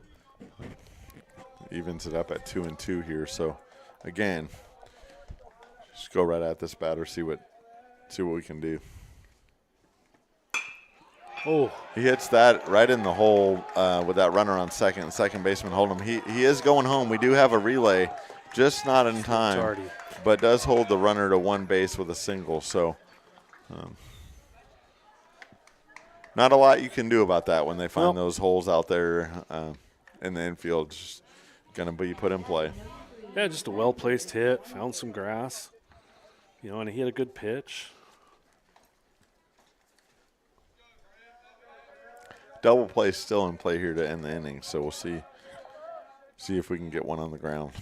Evens it up at 2-2 here. So, again, just go right at this batter, see what we can do. Oh, he hits that right in the hole with that runner on second. Second baseman hold him. He is going home. We do have a relay, just not in time, but does hold the runner to one base with a single. So, not a lot you can do about that when they find those holes out there in the infield. Just going to be put in play. Yeah, just a well-placed hit, found some grass, you know, and he had a good pitch. Double play still in play here to end the inning, so we'll see if we can get one on the ground.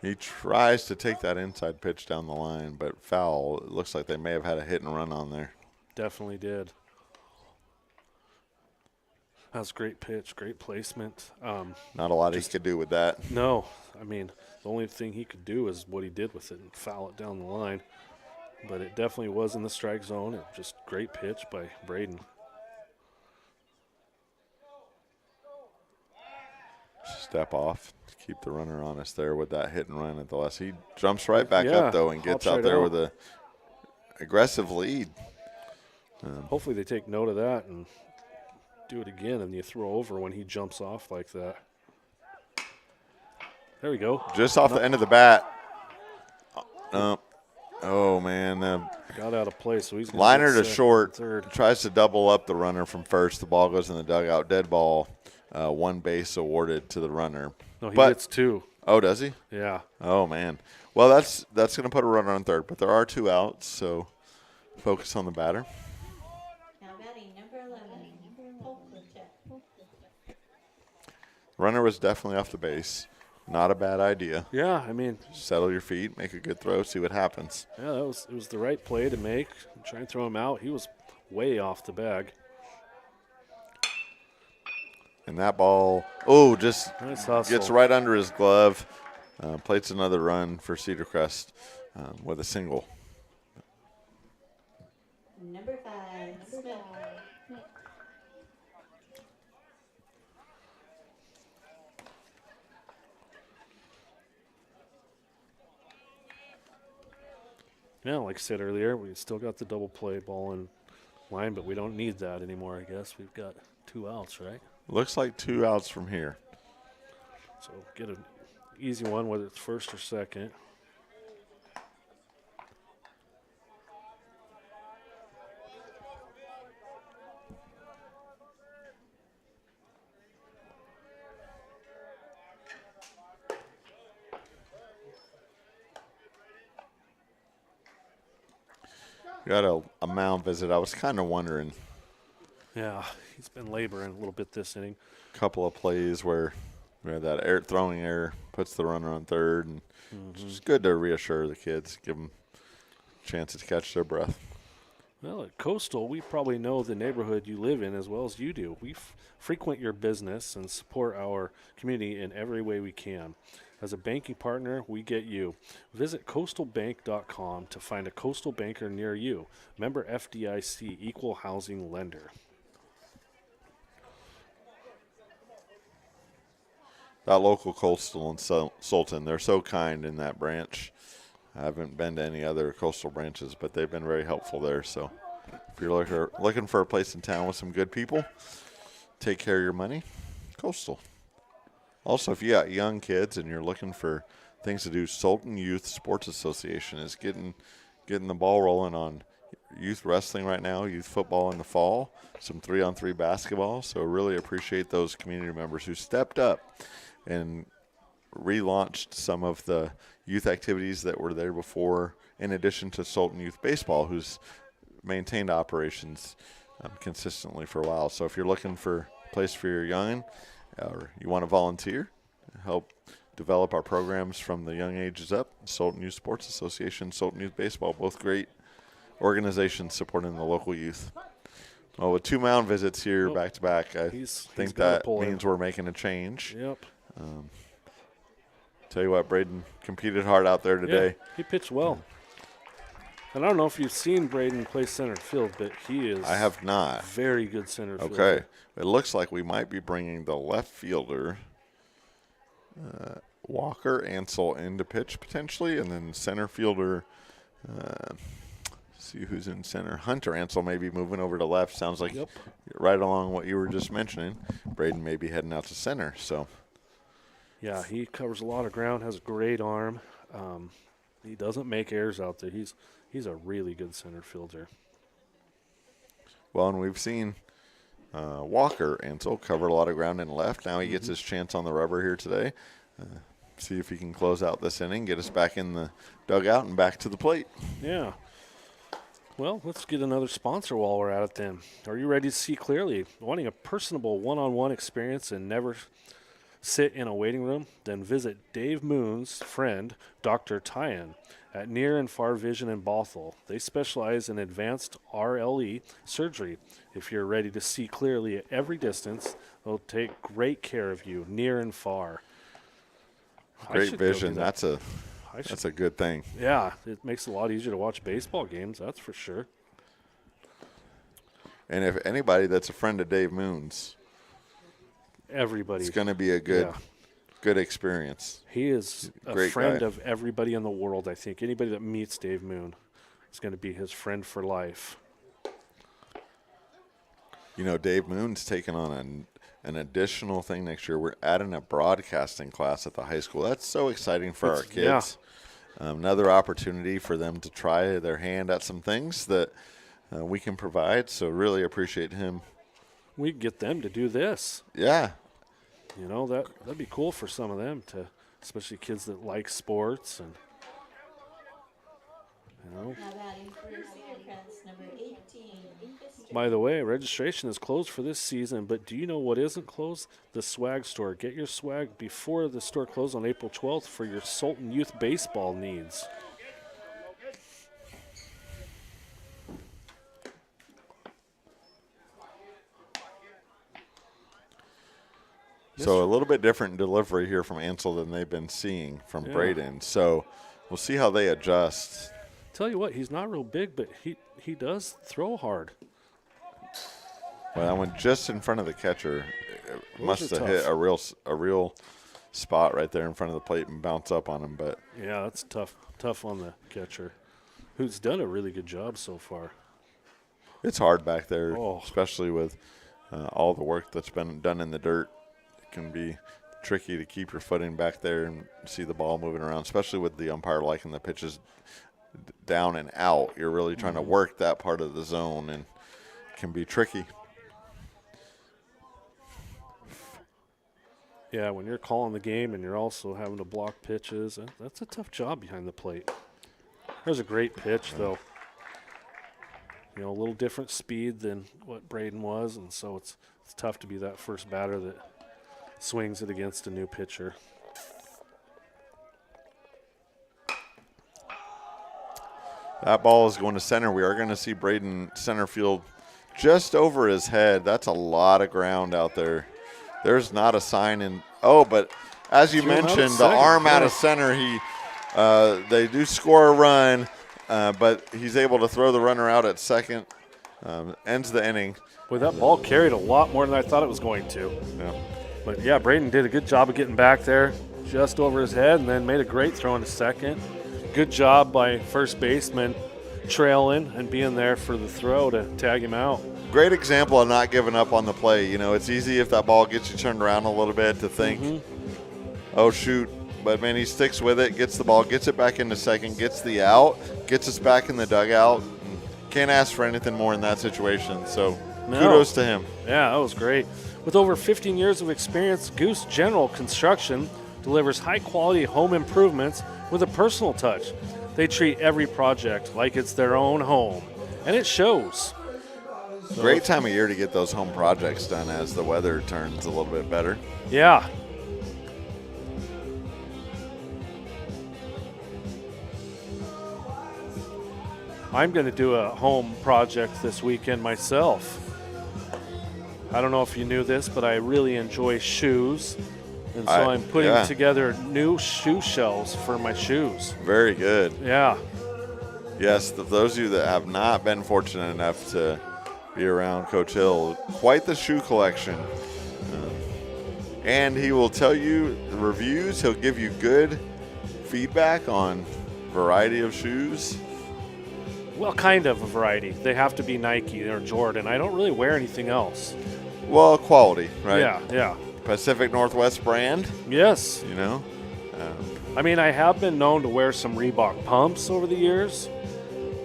He tries to take that inside pitch down the line, but foul. It looks like they may have had a hit and run on there. Definitely did. That was a great pitch, great placement. Not a lot he could do with that. No. I mean, the only thing he could do is what he did with it and foul it down the line. But it definitely was in the strike zone. It just great pitch by Braden. Step off to keep the runner honest there with that hit and run at the last. He jumps right back up, though, and gets out there with a aggressive lead. Hopefully they take note of that and do it again, and you throw over when he jumps off like that. There we go. Just off the end of the bat. Oh, man. Got out of play, so he's liner to short. Third. Tries to double up the runner from first. The ball goes in the dugout. Dead ball. One base awarded to the runner. No, he gets 2. Oh, does he? Yeah. Oh, man. Well, that's going to put a runner on third, but there are 2 outs, so focus on the batter. Now batting number 11. Runner was definitely off the base. Not a bad idea. Yeah, I mean, settle your feet, make a good throw, see what happens. Yeah, it was the right play to make. Try and throw him out. He was way off the bag. And that ball, just nice gets right under his glove. Plates another run for Cedarcrest. with a single. Number 5, Smith. Yeah, like I said earlier, we still got the double play ball in line, but we don't need that anymore, I guess. We've got 2 outs, right? Looks like 2 outs from here. So get an easy one, whether it's first or second. Got a mound visit. I was kind of wondering. Yeah, he's been laboring a little bit this inning. A couple of plays where that throwing error puts the runner on third, and it's good to reassure the kids, give them a chance to catch their breath. Well, at Coastal, we probably know the neighborhood you live in as well as you do. We frequent your business and support our community in every way we can. As a banking partner, we get you. Visit coastalbank.com to find a Coastal banker near you. Member FDIC, equal housing lender. That local Coastal and Sultan, they're so kind in that branch. I haven't been to any other Coastal branches, but they've been very helpful there. So if you're looking for a place in town with some good people, take care of your money, Coastal. Also, if you got young kids and you're looking for things to do, Sultan Youth Sports Association is getting the ball rolling on youth wrestling right now, youth football in the fall, some 3-on-3 basketball. So really appreciate those community members who stepped up and relaunched some of the youth activities that were there before, in addition to Sultan Youth Baseball, who's maintained operations consistently for a while. So if you're looking for a place for your youngin', or you want to volunteer, help develop our programs from the young ages up, Sultan Youth Sports Association, Sultan Youth Baseball, both great organizations supporting the local youth. Well, with 2 mound visits here back-to-back, I think that means we're making a change. Yep. Tell you what, Braden competed hard out there today. Yeah, he pitched well. And I don't know if you've seen Braden play center field, but he is I have not. Very good center fielder. Okay. It looks like we might be bringing the left fielder, Walker Ansel, into pitch potentially, and then center fielder, see who's in center. Hunter Ansel may be moving over to left. Sounds like right along what you were just mentioning. Braden may be heading out to center. So, yeah, he covers a lot of ground, has a great arm. He doesn't make errors out there. He's a really good center fielder. Well, and we've seen Walker Ansel cover a lot of ground in left. Now he gets his chance on the rubber here today. See if he can close out this inning, get us back in the dugout and back to the plate. Yeah. Well, let's get another sponsor while we're at it then. Are you ready to see clearly? Wanting a personable one-on-one experience and never sit in a waiting room? Then visit Dave Moon's friend, Dr. Tyan, at Near and Far Vision in Bothell. They specialize in advanced RLE surgery. If you're ready to see clearly at every distance, they'll take great care of you, near and far. Great vision. That's a good thing. Yeah, it makes it a lot easier to watch baseball games, that's for sure. And if anybody that's a friend of Dave Moon's, everybody, it's going to be a good experience. He is a friend of everybody in the world, I think. Anybody that meets Dave Moon is going to be his friend for life. You know, Dave Moon's taking on an additional thing next year. We're adding a broadcasting class at the high school. That's so exciting for our kids. Yeah. Another opportunity for them to try their hand at some things that we can provide. So really appreciate him. We get them to do this. Yeah. You know, that'd be cool for some of them, to, especially kids that like sports. And you know. Now batting for Cedarcrest, number 18. By the way, registration is closed for this season, but do you know what isn't closed? The swag store. Get your swag before the store closes on April 12th for your Sultan Youth Baseball needs. So a little bit different delivery here from Ansel than they've been seeing from Braden. So we'll see how they adjust. Tell you what, he's not real big, but he does throw hard. Well, that went just in front of the catcher. It Those must are have hit a real spot right there in front of the plate and bounce up on him. But yeah, that's tough on the catcher, who's done a really good job so far. it's hard back there, Oh. especially with all the work that's been done in the dirt. It can be tricky to keep your footing back there and see the ball moving around, especially with the umpire liking the pitches down and out. You're really trying to work that part of the zone, and it can be tricky. Yeah, when you're calling the game and you're also having to block pitches, that's a tough job behind the plate. There's a great pitch, though. You know, a little different speed than what Braden was, and so it's tough to be that first batter that swings it against a new pitcher. That ball is going to center. We are going to see Braden center field just over his head. That's a lot of ground out there. There's not a sign in. Oh, but as you mentioned, the arm out of center, they do score a run, but he's able to throw the runner out at second. Ends the inning. Boy, that ball carried a lot more than I thought it was going to. Yeah. But, yeah, Braden did a good job of getting back there just over his head and then made a great throw into second. Good job by first baseman trailing and being there for the throw to tag him out. Great example of not giving up on the play. You know, it's easy if that ball gets you turned around a little bit to think, oh, shoot. But, man, he sticks with it, gets the ball, gets it back into second, gets the out, gets us back in the dugout. Can't ask for anything more in that situation. So, kudos to him. Yeah, that was great. With over 15 years of experience, Goose General Construction delivers high-quality home improvements with a personal touch. They treat every project like it's their own home, and it shows. So, great time of year to get those home projects done as the weather turns a little bit better. Yeah. I'm going to do a home project this weekend myself. I don't know if you knew this, but I really enjoy shoes. And so I'm putting together new shoe shelves for my shoes. Very good. Yeah. Yes, those of you that have not been fortunate enough to be around Coach Hill, quite the shoe collection. And he will tell you the reviews. He'll give you good feedback on variety of shoes. Well, kind of a variety. They have to be Nike or Jordan. I don't really wear anything else. Well, quality, right? Yeah. Pacific Northwest brand. Yes. You know? I mean, I have been known to wear some Reebok pumps over the years.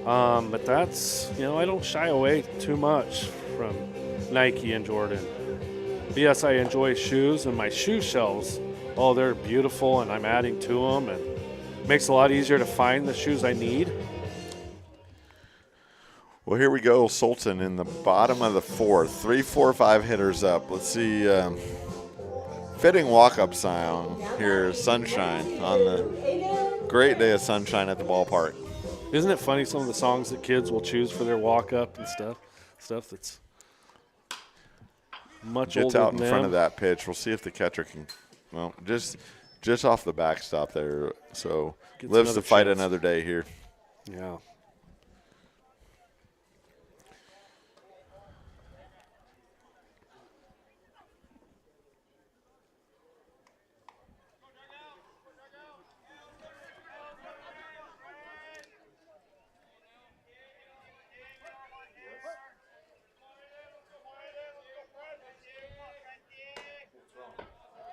But that's, I don't shy away too much from Nike and Jordan. But yes, I enjoy shoes, and my shoe shelves, they're beautiful, and I'm adding to them, and it makes it a lot easier to find the shoes I need. Well, here we go, Sultan in the bottom of the fourth. 3, 4, 5 hitters up. Let's see. Fitting walk-up sound here, sunshine on the great day of sunshine at the ballpark. Isn't it funny, some of the songs that kids will choose for their walk-up and stuff that's much older than them. Gets out in front of that pitch. We'll see if the catcher can, just off the backstop there. So lives to fight another day here. Yeah.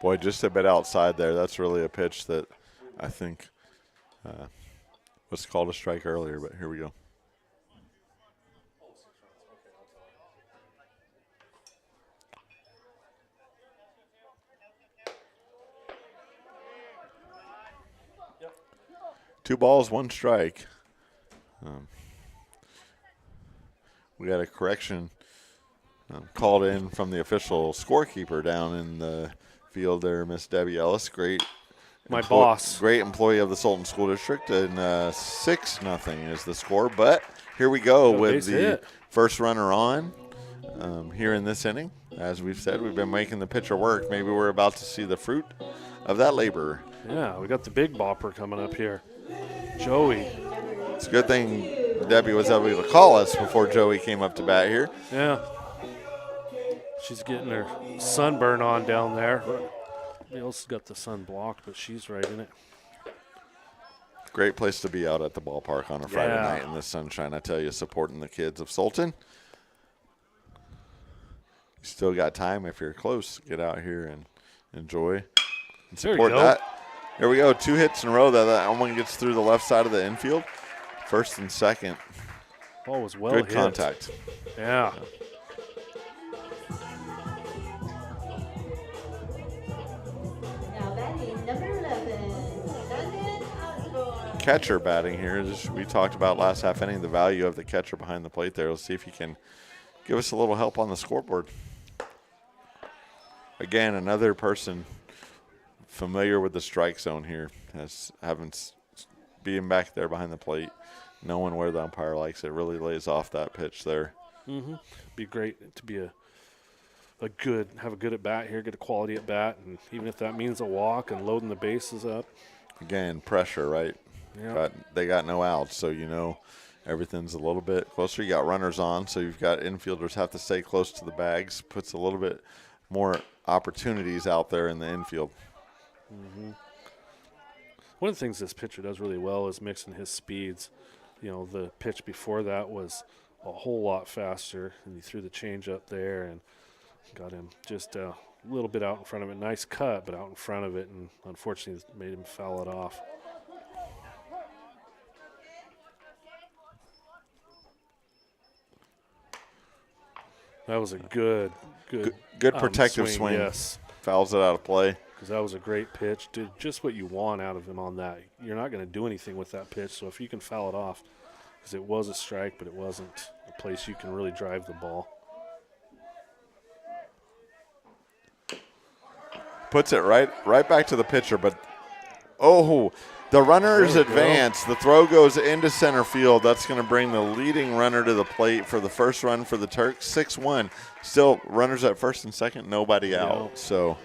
Boy, just a bit outside there. That's really a pitch that I think was called a strike earlier, but here we go. Two balls, one strike. We got a correction called in from the official scorekeeper down in the field there, Miss Debbie Ellis. Great. Boss. Great employee of the Sultan School District. And 6-0 is the score. But here we go with the first runner on here in this inning. As we've said, we've been making the pitcher work. Maybe we're about to see the fruit of that labor. Yeah, we got the big bopper coming up here. Joey. It's a good thing Debbie was able to call us before Joey came up to bat here. Yeah. She's getting her sunburn on down there. Everybody else has got the sun blocked, but she's right in it. Great place to be out at the ballpark on a Friday night in the sunshine. I tell you, supporting the kids of Sultan. You still got time if you're close. Get out here and enjoy and support that. Here we go. 2 hits in a row. That one gets through the left side of the infield. First and second. Ball was well hit. Good contact. Yeah. Now batting number 11, Sultan Osborne. Catcher batting here. As we talked about last half inning, the value of the catcher behind the plate there. Let's see if he can give us a little help on the scoreboard. Again, another person familiar with the strike zone here, being back there behind the plate, knowing where the umpire likes it, really lays off that pitch there. Be great to be have a good at bat here, get a quality at bat, and even if that means a walk and loading the bases up. Again, pressure, right? Yeah. But they got no outs, so you know everything's a little bit closer. You got runners on, so you've got infielders have to stay close to the bags. Puts a little bit more opportunities out there in the infield. One of the things this pitcher does really well is mixing his speeds. You know, the pitch before that was a whole lot faster, and he threw the change up there and got him just a little bit out in front of it. Nice cut, but out in front of it, and unfortunately made him foul it off. That was a good protective swing. Yes. Fouls it out of play. Because that was a great pitch. Did just what you want out of him on that. You're not going to do anything with that pitch, so if you can foul it off, because it was a strike, but it wasn't a place you can really drive the ball. Puts it right back to the pitcher, but the runner's advance. The throw goes into center field. That's going to bring the leading runner to the plate for the first run for the Turks. 6-1. Still runners at first and second, nobody out. So,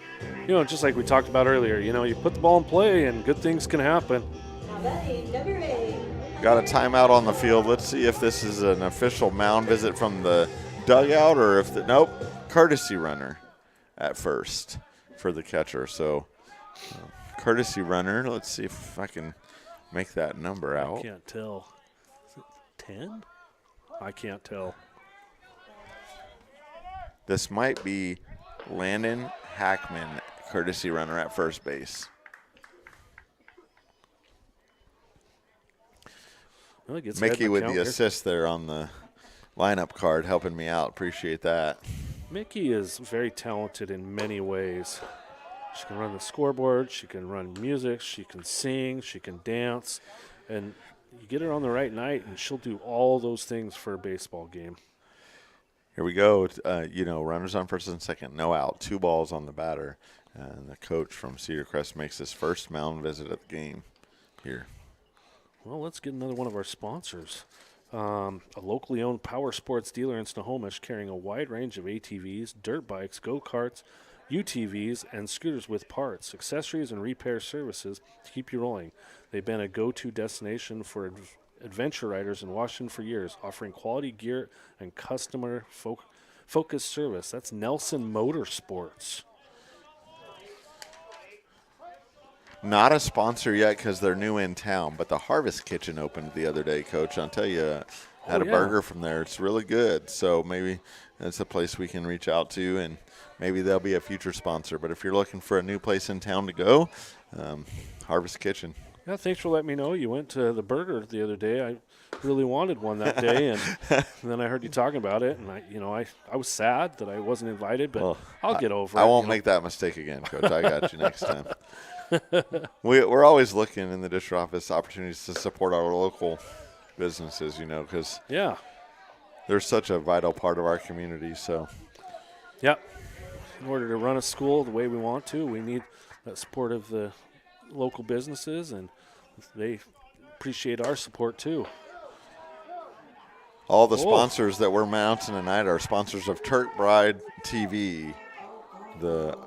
you know, just like we talked about earlier, you know, you put the ball in play and good things can happen. Now batting number 8. Got a timeout on the field. Let's see if this is an official mound visit from the dugout or if nope, courtesy runner at first for the catcher. So, courtesy runner. Let's see if I can make that number out. I can't tell. Is it 10? I can't tell. This might be Landon Hackman, courtesy runner at first base. Well, Mickey with the assist there on the lineup card, helping me out. Appreciate that. Mickey is very talented in many ways. She can run the scoreboard, she can run music, she can sing, she can dance, and you get her on the right night, and she'll do all those things for a baseball game. Here we go. Runners on first and second, no out, 2 balls on the batter. And the coach from Cedarcrest makes his first mound visit at the game here. Well, let's get another one of our sponsors. A locally owned power sports dealer in Snohomish carrying a wide range of ATVs, dirt bikes, go-karts, UTVs, and scooters with parts, accessories, and repair services to keep you rolling. They've been a go-to destination for adventure riders in Washington for years, offering quality gear and customer-focused service. That's Nelson Motorsports. Not a sponsor yet because they're new in town, but the Harvest Kitchen opened the other day, Coach. I'll tell you, had a burger from there. It's really good. So maybe that's a place we can reach out to, and maybe they'll be a future sponsor. But if you're looking for a new place in town to go, Harvest Kitchen. Yeah, thanks for letting me know. You went to the burger the other day. I really wanted one that day, and then I heard you talking about it, and I was sad that I wasn't invited, but I'll get over it. I won't make that mistake again, Coach. I got you next time. We're always looking in the district office opportunities to support our local businesses, because they're such a vital part of our community. So, in order to run a school the way we want to, we need that support of the local businesses, and they appreciate our support too. All the sponsors that we're mounting tonight are sponsors of Turk Bride TV, the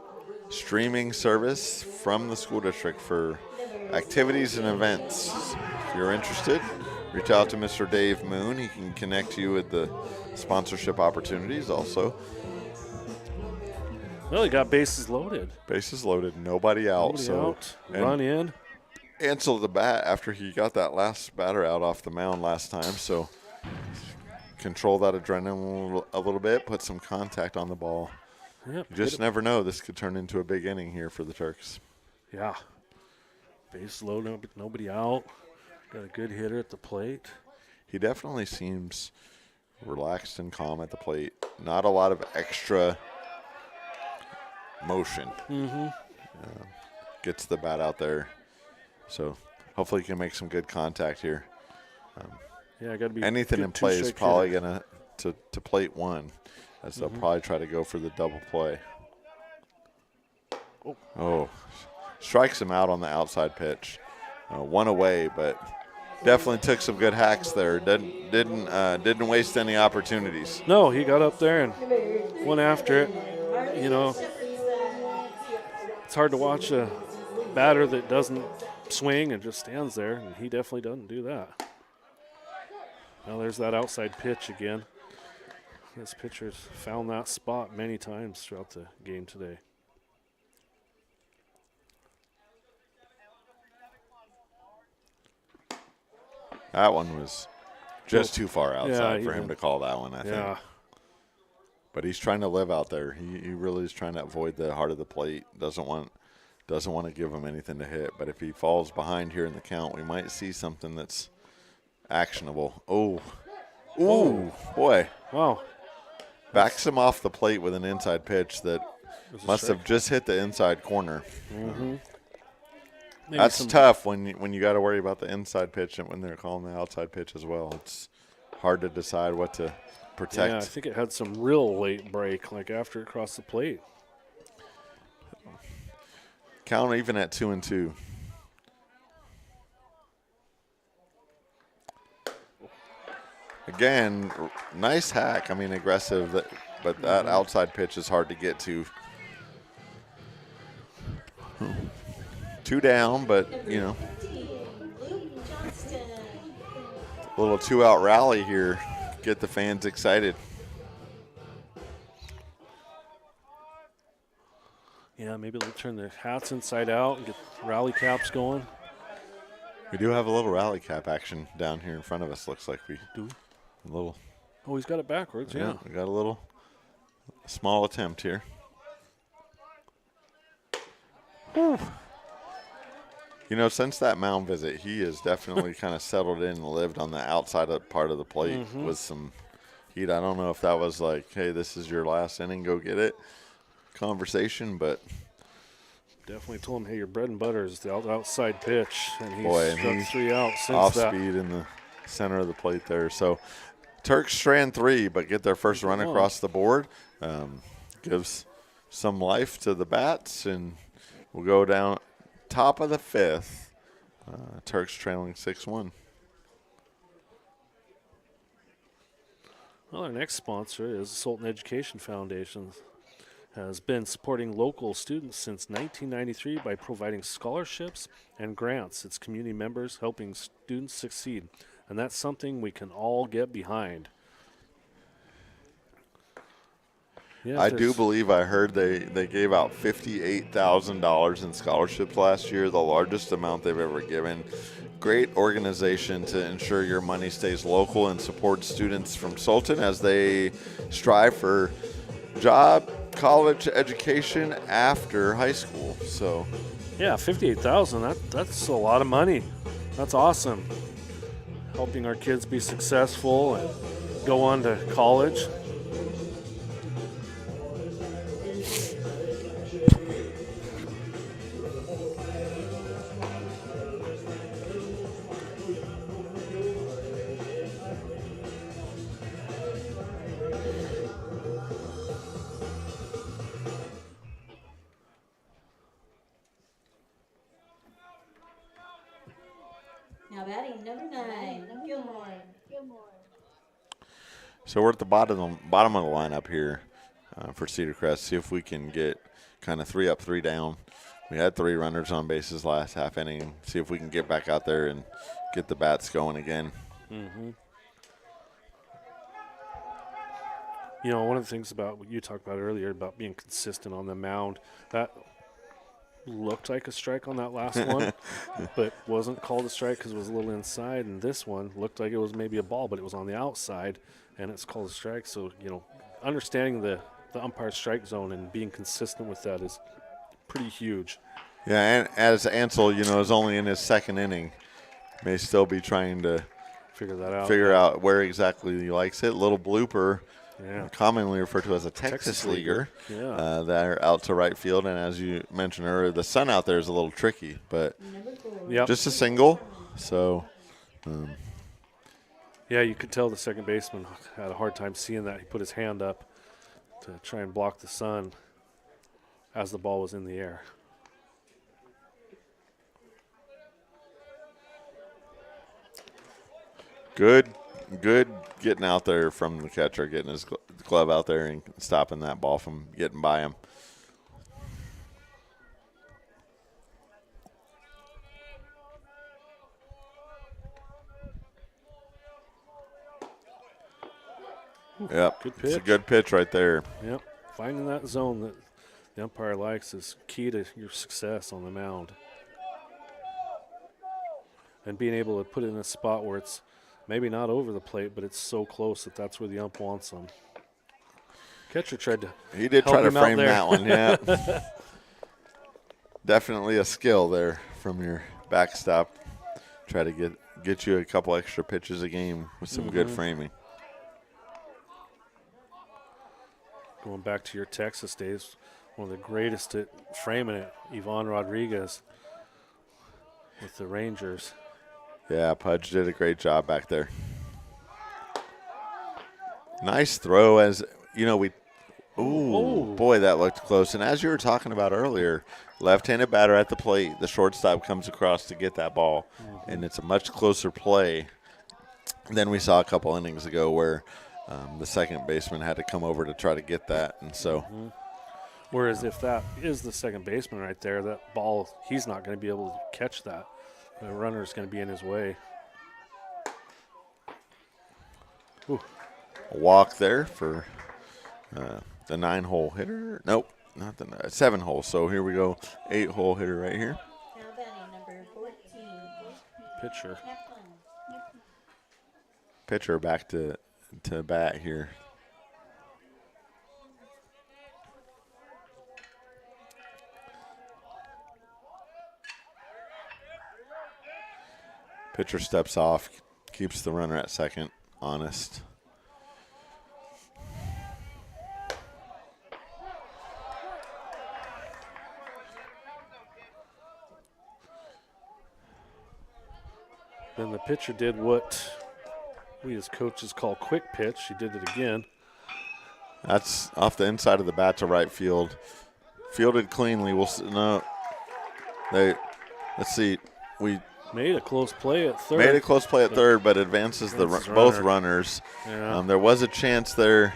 streaming service from the school district for activities and events if you're interested, reach out to Mr. Dave Moon. He can connect you with the sponsorship opportunities also. Well, he got bases loaded. Bases loaded, nobody out. Nobody so out. Run in. Ansel the bat after he got that last batter out off the mound last time. So control that adrenaline a little bit, put some contact on the ball. Yep, You just never know. This could turn into a big inning here for the Turks. Yeah. Base low, nobody out. Got a good hitter at the plate. He definitely seems relaxed and calm at the plate. Not a lot of extra motion. Gets the bat out there. So hopefully he can make some good contact here. Yeah, got to be anything in play is probably going to plate one, as they'll probably try to go for the double play. Oh, strikes him out on the outside pitch. One away, but definitely took some good hacks there. Didn't waste any opportunities. No, he got up there and went after it. You know, it's hard to watch a batter that doesn't swing and just stands there, and he definitely doesn't do that. Well, there's that outside pitch again. This pitcher's found that spot many times throughout the game today. That one was just too far outside for him to call that one, I think. Yeah. But he's trying to live out there. He really is trying to avoid the heart of the plate. Doesn't want to give him anything to hit. But if he falls behind here in the count, we might see something that's actionable. Oh. Ooh, boy. Wow. Backs him off the plate with an inside pitch that must have just hit the inside corner. That's tough when you got to worry about the inside pitch and when they're calling the outside pitch as well. It's hard to decide what to protect. Yeah, I think it had some real late break, like after it crossed the plate. Count even at 2-2. Again, nice hack. I mean, aggressive, but that outside pitch is hard to get to. 2 down, but, you know, a little 2-out rally here. Get the fans excited. Yeah, maybe they'll turn their hats inside out and get rally caps going. We do have a little rally cap action down here in front of us. Looks like we do. A little. Oh, he's got it backwards. Yeah, we got a small attempt here. Whew. You know, since that mound visit, he has definitely kind of settled in and lived on the outside part of the plate with some heat. I don't know if that was like, hey, this is your last inning, go get it conversation, but definitely told him, hey, your bread and butter is the outside pitch, and he's struck 3 out since off that. Speed in the center of the plate there. So Turks strand 3, but get their first run across the board. Gives some life to the bats, and we'll go down top of the 5th. Turks trailing 6-1. Well, our next sponsor is the Sultan Education Foundation. Has been supporting local students since 1993 by providing scholarships and grants. Its community members helping students succeed, and that's something we can all get behind. Yeah, I do believe I heard they gave out $58,000 in scholarships last year, the largest amount they've ever given. Great organization to ensure your money stays local and support students from Sultan as they strive for college education after high school. So yeah, $58,000, that's a lot of money. That's awesome. Helping our kids be successful and go on to college. Now batting number 9, Gilmore. So we're at the bottom of the lineup here for Cedarcrest. See if we can get kind of 3 up, 3 down. We had 3 runners on bases last half inning. See if we can get back out there and get the bats going again. Mm-hmm. You know, one of the things about what you talked about earlier about being consistent on the mound, that looked like a strike on that last one, but wasn't called a strike because it was a little inside. And this one looked like it was maybe a ball, but it was on the outside, and it's called a strike. So, you know, understanding the umpire strike zone and being consistent with that is pretty huge. Yeah, and as Ansel, you know, is only in his second inning, may still be trying to figure out where exactly he likes it. Little blooper. Yeah. Commonly referred to as a Texas leaguer. Yeah. That are out to right field. And as you mentioned earlier, the sun out there is a little tricky, but just a single. So, yeah, you could tell the second baseman had a hard time seeing that. He put his hand up to try and block the sun as the ball was in the air. Good getting out there from the catcher, getting his glove out there and stopping that ball from getting by him. Yep, Good pitch. It's a good pitch right there. Yep, finding that zone that the umpire likes is key to your success on the mound. And being able to put it in a spot where it's maybe not over the plate, but it's so close that that's where the ump wants them. Catcher tried to He did help try to him out frame there. that one, yeah. Definitely a skill there from your backstop. Try to get you a couple extra pitches a game with some good framing. Going back to your Texas days, one of the greatest at framing it, Ivan Rodriguez with the Rangers. Yeah, Pudge did a great job back there. Nice throw as, you know, boy, that looked close. And as you were talking about earlier, left-handed batter at the plate, the shortstop comes across to get that ball, and it's a much closer play than we saw a couple innings ago where the second baseman had to come over to try to get that. And so, whereas if that is the second baseman right there, that ball, he's not going to be able to catch that. The runner's going to be in his way. Ooh. a walk there for the 9-hole hitter. Nope, not the 7-hole. So here we go, 8-hole hitter right here. Now batting number 14. Pitcher. Pitcher back to bat here. Pitcher steps off, keeps the runner at second, honest. Then the pitcher did what we as coaches call quick pitch. He did it again. That's off the inside of the bat to right field. Fielded cleanly. Let's see. We made a close play at third. Made a close play at third, but advances both runners. Yeah. There was a chance there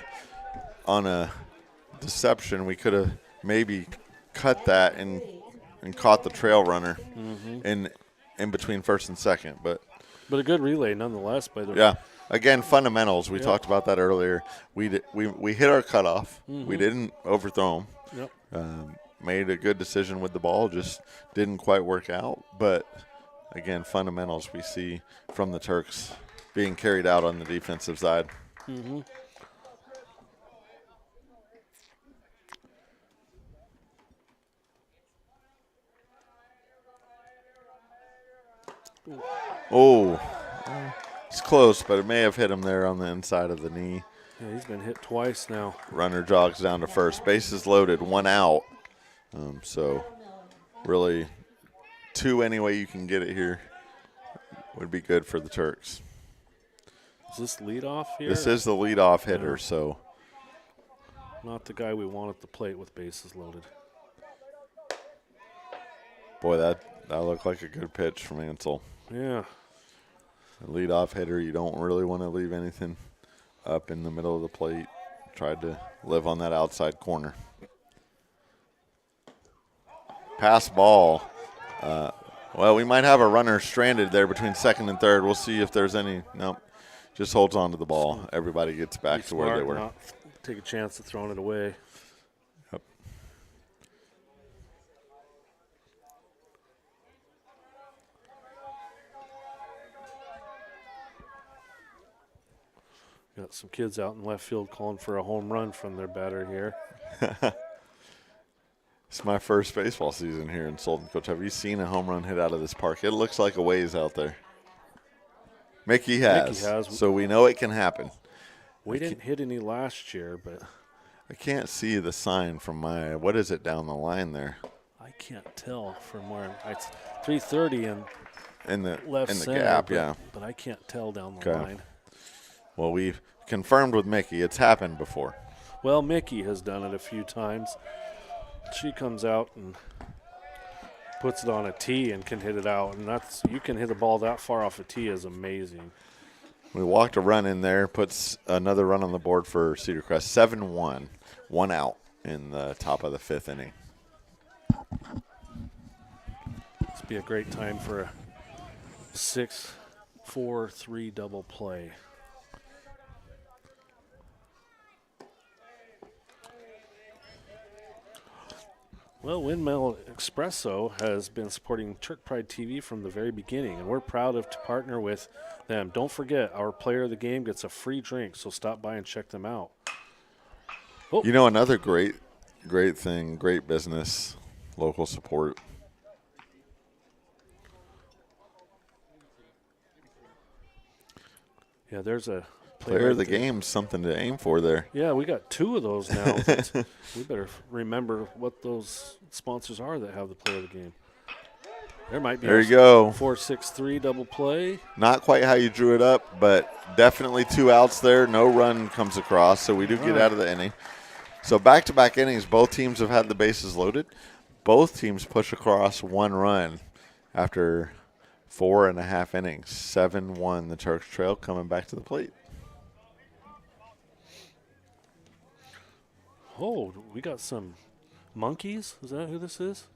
on a deception. We could have maybe cut that and caught the trail runner in between first and second. But a good relay nonetheless. Again, fundamentals. We talked about that earlier. We hit our cutoff. We didn't overthrow him. Yep. Made a good decision with the ball. Just didn't quite work out. But again, fundamentals we see from the Turks being carried out on the defensive side. Oh, it's close, but it may have hit him there on the inside of the knee. Yeah, he's been hit twice now. Runner jogs down to first. Bases loaded, 1 out. So really 2 any way you can get it here would be good for the Turks. Is this leadoff here? This is the leadoff hitter, so. Not the guy we want at the plate with bases loaded. Boy, that looked like a good pitch from Ansel. Yeah. A leadoff hitter, you don't really want to leave anything up in the middle of the plate. Tried to live on that outside corner. Pass ball. Well, we might have a runner stranded there between second and third. We'll see if there's any. Nope. Just holds on to the ball. Everybody gets back to where they were. Not take a chance of throwing it away. Yep. Got some kids out in left field calling for a home run from their batter here. It's my first baseball season here in Sultan. Coach, have you seen a home run hit out of this park? It looks like a ways out there. Mickey has. So we know it can happen. We didn't hit any last year, but I can't see the sign from my, what is it down the line there? I can't tell from where it's 330 and in the left in the center, gap, but, yeah. But I can't tell down the line. Well, we've confirmed with Mickey it's happened before. Well, Mickey has done it a few times. She comes out and puts it on a tee and can hit it out, and that's, you can hit a ball that far off a tee is amazing. We walked a run in there, puts another run on the board for Cedarcrest. 7-1, 1 out in the top of the 5th inning. This would be a great time for a 6-4-3 double play. Well, Windmill Espresso has been supporting Turk Pride TV from the very beginning, and we're proud to partner with them. Don't forget, our player of the game gets a free drink, so stop by and check them out. Oh. You know, another great thing, great business, local support. Yeah, there's a player of the game, something to aim for there. Yeah, we got 2 of those now. We better remember what those sponsors are that have the player of the game. There might be. There you go. 4-6-3 double play. Not quite how you drew it up, but definitely 2 outs there. No run comes across, so we do get out of the inning. So back-to-back innings, both teams have had the bases loaded. Both teams push across 1 run after 4.5 innings. 7-1, the Turks trail, coming back to the plate. Oh, we got some monkeys. Is that who this is?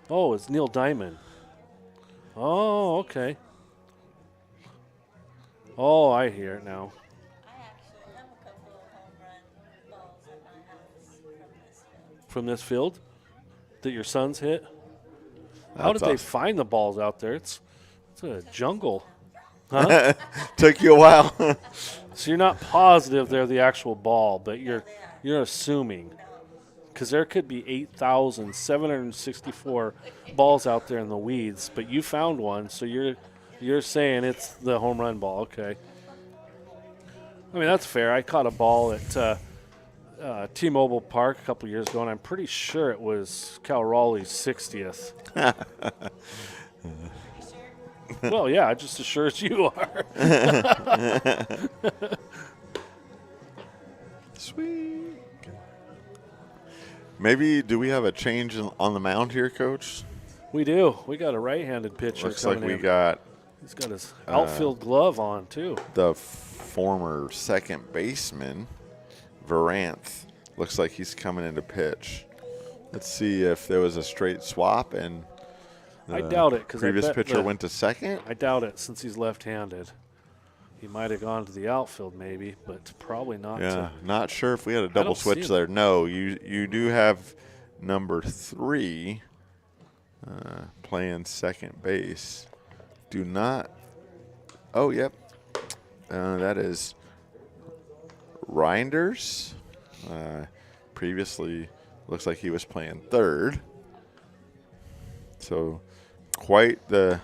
Oh, it's Neil Diamond. Oh, okay. Oh, I hear it now. From this field that your sons hit? How did they find the balls out there? It's a jungle. Huh? Took you a while. So you're not positive they're the actual ball, but you're assuming. Because there could be 8,764 balls out there in the weeds, but you found one, so you're saying it's the home run ball. Okay. I mean, that's fair. I caught a ball at T-Mobile Park a couple years ago, and I'm pretty sure it was Cal Raleigh's 60th. Well, yeah, just as sure as you are. Sweet. Maybe, do we have a change on the mound here, Coach? We do. We got a right-handed pitcher. Looks like we in. got. He's got his outfield glove on, too. The former second baseman, Varanth. Looks like he's coming in to pitch. Let's see if there was a straight swap and I doubt it, because previous pitcher went to second. I doubt it, since he's left-handed. He might have gone to the outfield, maybe, but probably not. Yeah, not sure if we had a double switch there. No, you do have number 3 playing second base. Do not. Oh, yep. That is Reinders. Previously, looks like he was playing third. So, quite the.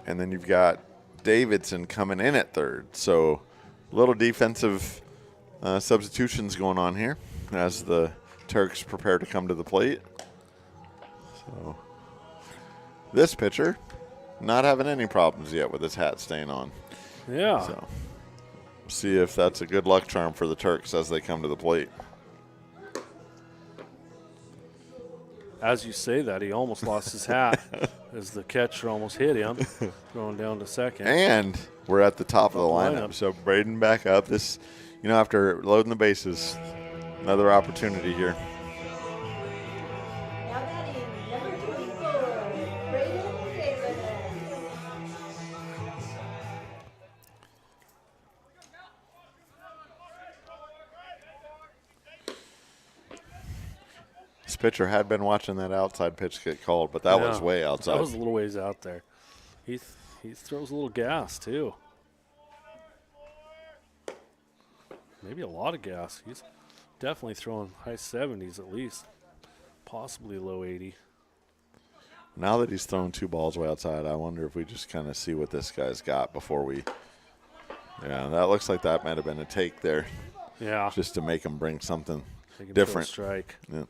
And then you've got Davidson coming in at third. So, little defensive substitutions going on here as the Turks prepare to come to the plate. So, this pitcher not having any problems yet with his hat staying on. Yeah. So, see if that's a good luck charm for the Turks as they come to the plate. As you say that, he almost lost his hat as the catcher almost hit him, throwing down to second. And we're at the top of the lineup. So Braden back up. This, after loading the bases, another opportunity here. Now batting, number 24, This pitcher had been watching that outside pitch get called, but that was way outside. That was a little ways out there. He throws a little gas, too. Maybe a lot of gas. He's definitely throwing high 70s at least, possibly low 80. Now that he's thrown 2 balls way outside, I wonder if we just kind of see what this guy's got before we – yeah, that looks like that might have been a take there. Yeah. Just to make him bring something Make him different. throw a strike. Yeah.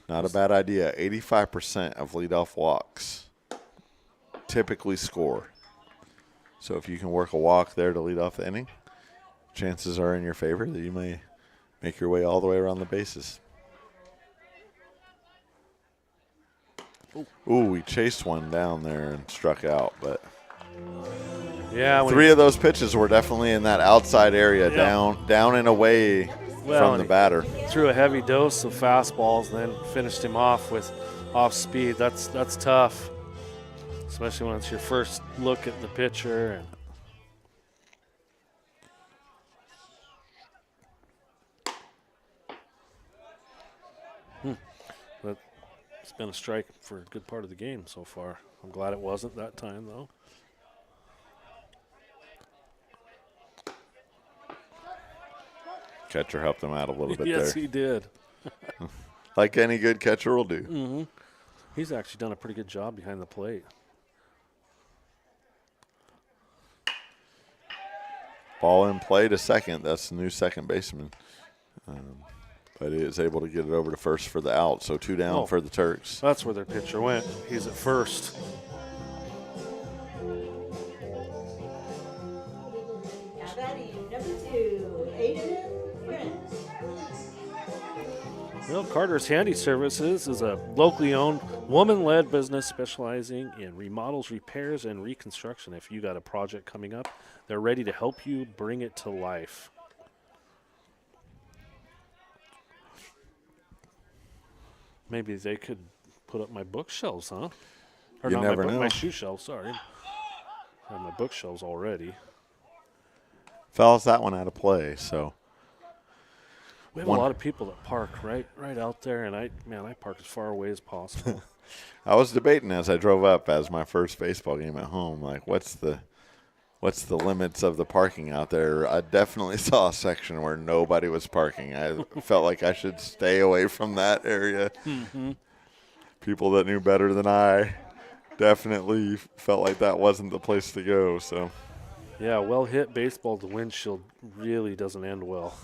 Not a bad idea. 85% of leadoff walks typically score. So if you can work a walk there to lead off the inning, chances are in your favor that you may make your way all the way around the bases. Ooh, he chased one down there and struck out, but yeah, 3 of those pitches were definitely in that outside area, yeah. down and away from the batter. Threw a heavy dose of fastballs and then finished him off with off speed. That's tough, especially when it's your first look at the pitcher. But it's been a strike for a good part of the game so far. I'm glad it wasn't that time, though. Catcher helped him out a little bit there. Yes, he did. Like any good catcher will do. Mm-hmm. He's actually done a pretty good job behind the plate. Ball in play to second. That's the new second baseman. But he is able to get it over to first for the out. So 2 down for the Turks. That's where their pitcher went. He's at first. Now batting number 2, Adrian Prince. Well, Carter's Handy Services is a locally owned, woman-led business specializing in remodels, repairs, and reconstruction. If you got a project coming up, they're ready to help you bring it to life. Maybe they could put up my bookshelves, huh? Or You not never my know. shoe shelves, sorry. I have my bookshelves already. Fouls that one out of play, so. We have a lot of people that park right out there, and I park as far away as possible. I was debating as I drove up as my first baseball game at home, like what's the limits of the parking out there? I definitely saw a section where nobody was parking. I felt like I should stay away from that area. Mm-hmm. People that knew better than I definitely felt like that wasn't the place to go. So, yeah, well hit baseball, the windshield really doesn't end well.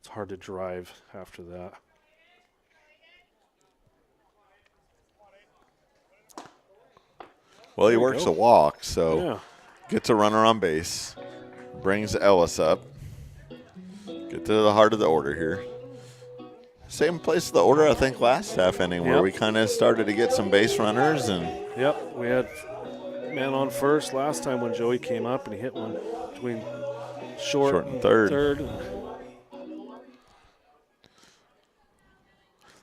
It's hard to drive after that. well, he works a walk, so Yeah. gets a runner on base, brings Ellis up. Get to the heart of the order here. Same place of the order, I think, last half inning where Yep. we kind of started to get some base runners. And Yep, we had man on first last time when Joey came up, and he hit one between short and third.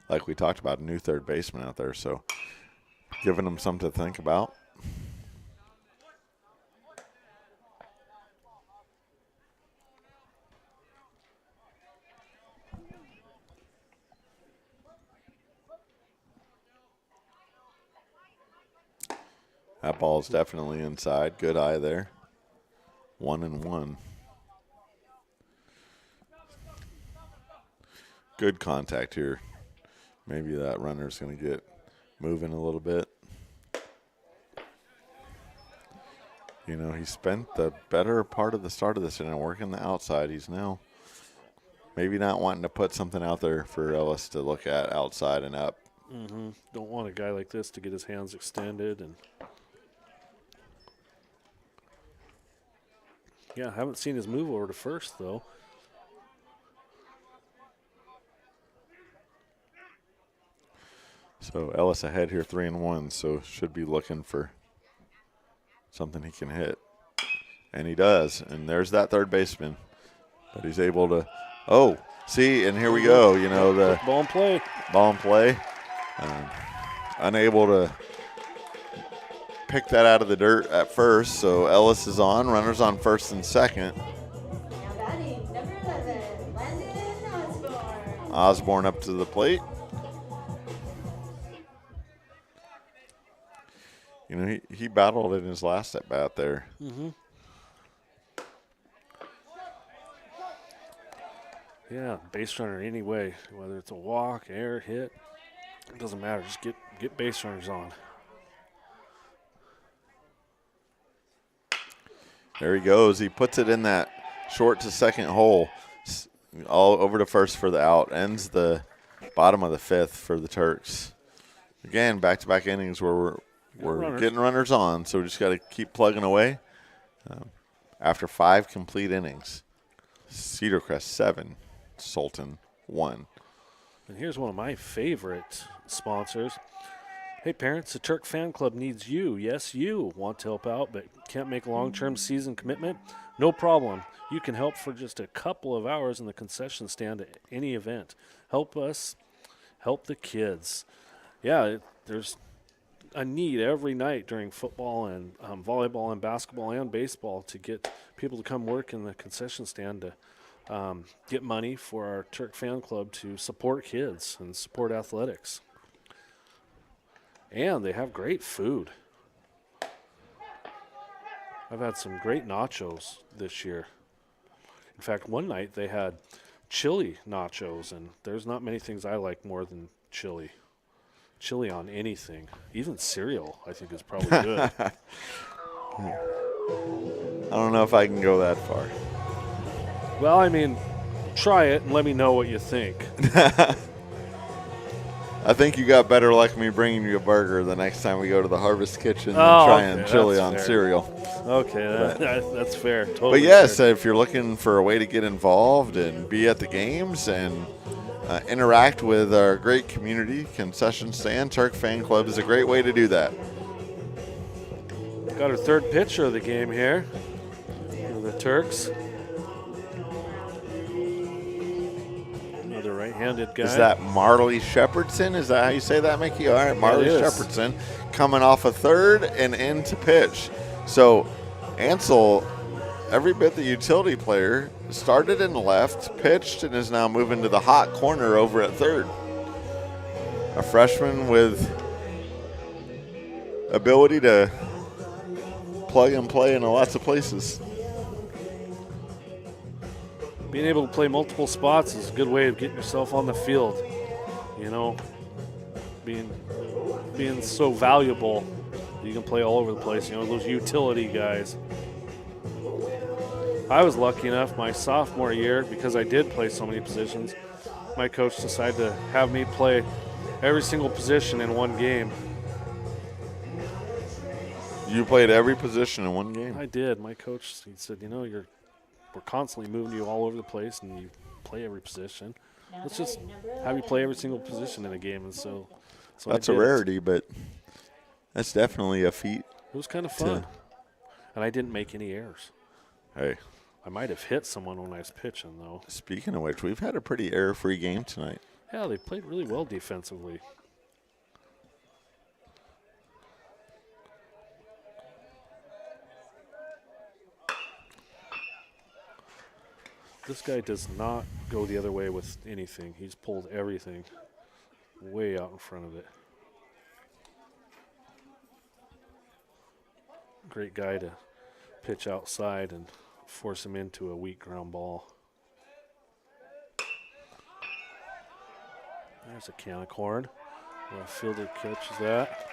Like we talked about, a new third baseman out there, so giving them something to think about. That ball is definitely inside. Good eye there. 1-1. Good contact here. Maybe that runner's going to get moving a little bit. You know, he spent the better part of the start of this inning working the outside. He's now maybe not wanting to put something out there for Ellis to look at outside and up. Mm-hmm. Don't want a guy like this to get his hands extended. And yeah, haven't seen his move over to first, though. So Ellis ahead here, 3-1, so should be looking for something he can hit. And he does. And there's that third baseman. But he's able to, see, and here we go. You know, the ball and play. Ball and play. Unable to pick that out of the dirt at first. So Ellis is on. Runners on first and second. Now batting number 11, Landon Osborne. Osborne up to the plate. You know, he battled in his last at bat there. Mm-hmm. Yeah, base runner anyway, whether it's a walk, air, hit, it doesn't matter. Just get base runners on. There he goes. He puts it in that short to second hole, all over to first for the out. Ends the bottom of the fifth for the Turks. Again, back-to-back innings where we're getting runners on, so we just got to keep plugging away. After 5 complete innings, Cedarcrest 7, Sultan 1. And here's one of my favorite sponsors. Hey parents, the Turk Fan Club needs you. Yes, you want to help out but can't make a long-term season commitment? No problem. You can help for just a couple of hours in the concession stand at any event. Help us help the kids. Yeah, there's a need every night during football and volleyball and basketball and baseball to get people to come work in the concession stand to get money for our Turk Fan Club to support kids and support athletics. And they have great food. I've had some great nachos this year. In fact, one night they had chili nachos, and there's not many things I like more than chili. Chili on anything. Even cereal, I think, is probably good. I don't know if I can go that far. Well, I mean, try it and let me know what you think. I think you got better luck me bringing you a burger the next time we go to the Harvest Kitchen than trying chili on fair. cereal. Okay, that's fair. Totally but yes, fair. if you're looking for a way to get involved and be at the games and interact with our great community, concession stand, Turk Fan Club is a great way to do that. Got our third pitcher of the game here for the Turks. Another right-handed guy. Is that Marley Shepherdson? Is that how you say that, Mickey? All right, Marley Shepherdson coming off a third and into pitch. So Ansel, every bit the utility player, started in left, pitched, and is now moving to the hot corner over at third. A freshman with ability to plug and play in lots of places. Being able to play multiple spots is a good way of getting yourself on the field. You know, being so valuable, you can play all over the place. You know, those utility guys. I was lucky enough my sophomore year, because I did play so many positions, my coach decided to have me play every single position in one game. You played every position in one game? I did. My coach, he said, you know, we're constantly moving you all over the place and you play every position. Let's just have you play every single position in a game. And so that's a rarity, but that's definitely a feat. It was kind of fun. And I didn't make any errors. Hey. I might have hit someone when I was pitching, though. Speaking of which, we've had a pretty error-free game tonight. Yeah, they played really well defensively. This guy does not go the other way with anything. He's pulled everything way out in front of it. Great guy to pitch outside and force him into a weak ground ball. There's a can of corn. The fielder catches that.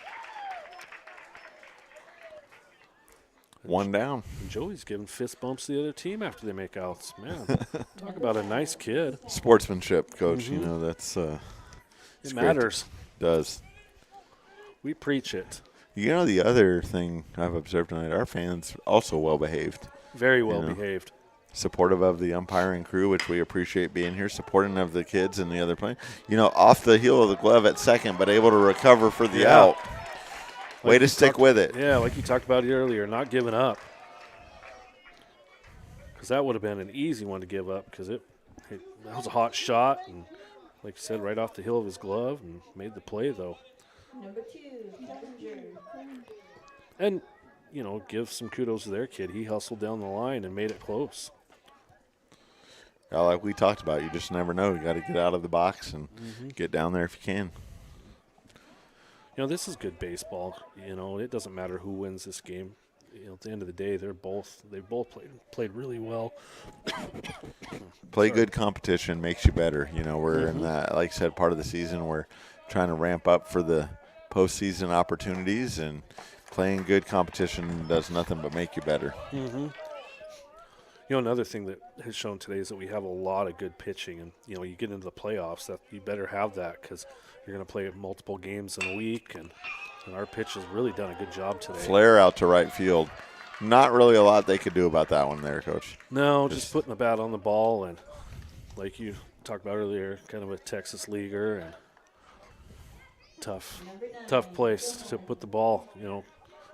One down. And Joey's giving fist bumps to the other team after they make outs. Man, talk about a nice kid. Sportsmanship, Coach. Mm-hmm. You know, that's it matters. It does. We preach it. You know, the other thing I've observed tonight, our fans also well-behaved. Very well-behaved. Supportive of the umpiring crew, which we appreciate being here, supporting of the kids and the other players. You know, off the heel of the glove at second, but able to recover for the out. Way to stick with it. Yeah, like you talked about earlier, not giving up. Because that would have been an easy one to give up, because that was a hot shot, and like you said, right off the heel of his glove, and made the play, though. Number 2, Challenger. And, you know, give some kudos to their kid. He hustled down the line and made it close. Like we talked about, you just never know. You got to get out of the box and get down there if you can. This is good baseball. It doesn't matter who wins this game. At the end of the day, they both played really well. Play good competition makes you better. We're in that, like I said, part of the season. We're trying to ramp up for the postseason opportunities, and playing good competition does nothing but make you better. Another thing that has shown today is that we have a lot of good pitching, and you get into the playoffs, that you better have that because you're going to play multiple games in a week, and our pitch has really done a good job today. Flare out to right field. Not really a lot they could do about that one there, Coach. No, just putting the bat on the ball, and like you talked about earlier, kind of a Texas leaguer, and tough place to put the ball,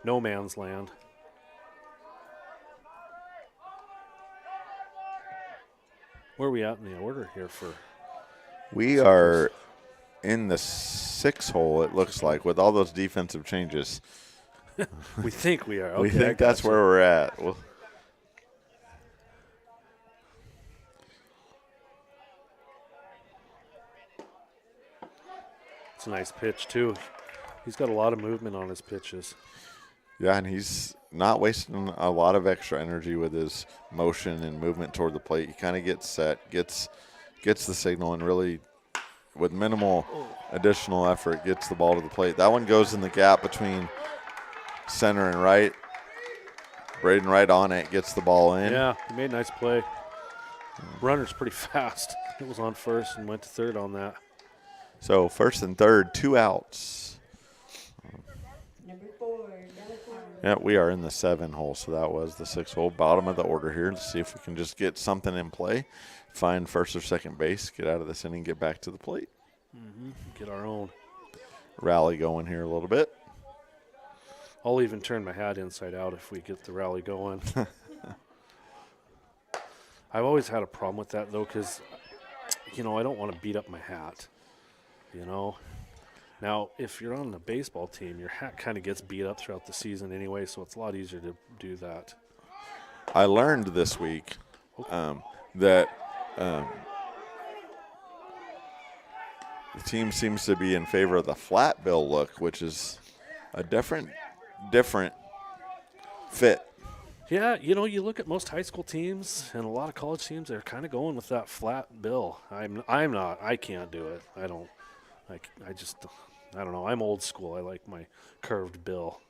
no man's land. Where are we at in the order here for? We are in the 6 hole, it looks like, with all those defensive changes. We think we are. Okay, we think that's where we're at. Well, it's a nice pitch, too. He's got a lot of movement on his pitches. Yeah, and he's not wasting a lot of extra energy with his motion and movement toward the plate. He kind of gets set, gets the signal, and really, with minimal additional effort, gets the ball to the plate. That one goes in the gap between center and right. Braden right on it, gets the ball in. Yeah, he made a nice play. Runner's pretty fast. It was on first and went to third on that. So first and third, 2 outs. Number 4, Yeah, we are in the 7 hole, so that was the 6 hole. Bottom of the order here. Let's see if we can just get something in play. Find first or second base, get out of this inning, get back to the plate. Get our own. Rally going here a little bit. I'll even turn my hat inside out if we get the rally going. I've always had a problem with that, though, because, I don't want to beat up my hat, Now, if you're on the baseball team, your hat kind of gets beat up throughout the season anyway, so it's a lot easier to do that. I learned this week that the team seems to be in favor of the flat bill look, which is a different fit. Yeah, you look at most high school teams and a lot of college teams, they're kind of going with that flat bill. I'm not. I can't do it. I don't know. I'm old school. I like my curved bill.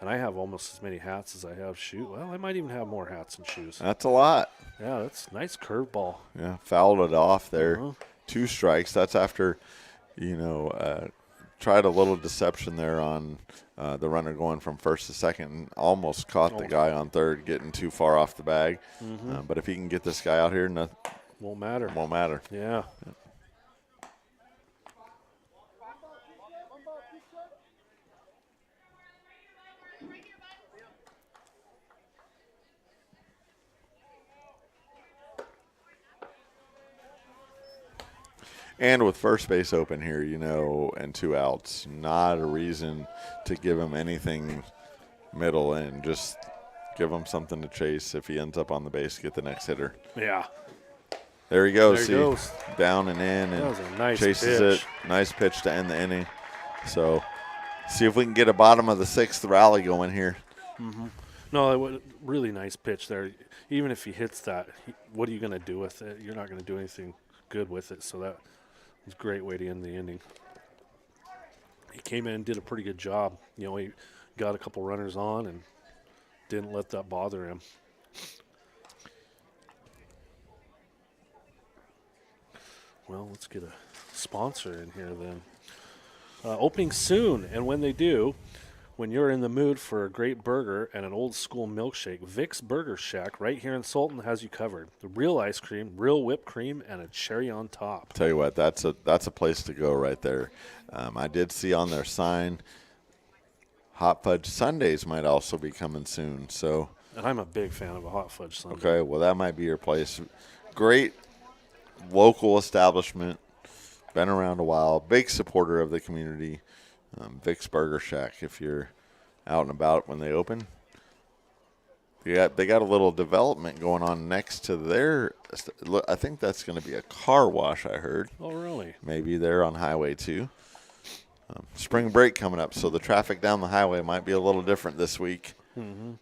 And I have almost as many hats as I have shoes. Well, I might even have more hats and shoes. That's a lot. Yeah, that's a nice curveball. Yeah, fouled it off there. 2 strikes. That's after, tried a little deception there on the runner going from first to second and almost caught the guy on third getting too far off the bag. But if he can get this guy out here, won't matter. Won't matter. Yeah. And with first base open here, and 2 outs, not a reason to give him anything middle in. Just give him something to chase. If he ends up on the base, get the next hitter. Yeah. There he goes. There he goes. Down and in, and that was a nice chases pitch. it. Nice pitch to end the inning. So, see if we can get a bottom of the 6th rally going here. No, it was a really nice pitch there. Even if he hits that, what are you going to do with it? You're not going to do anything good with it. So that was a great way to end the inning. He came in and did a pretty good job. He got a couple runners on and didn't let that bother him. Well, let's get a sponsor in here then. Opening soon, and when they do, when you're in the mood for a great burger and an old school milkshake, Vic's Burger Shack right here in Sultan has you covered. The real ice cream, real whipped cream, and a cherry on top. Tell you what, that's a place to go right there. I did see on their sign, hot fudge sundaes might also be coming soon. So, and I'm a big fan of a hot fudge sundae. Okay, well that might be your place. Great local establishment, been around a while, big supporter of the community. Vic's Burger Shack. If you're out and about when they open, they got a little development going on next to their. Look, I think that's going to be a car wash. I heard. Oh, really? Maybe they're on Highway 2. Spring break coming up, so the traffic down the highway might be a little different this week. Mm-hmm.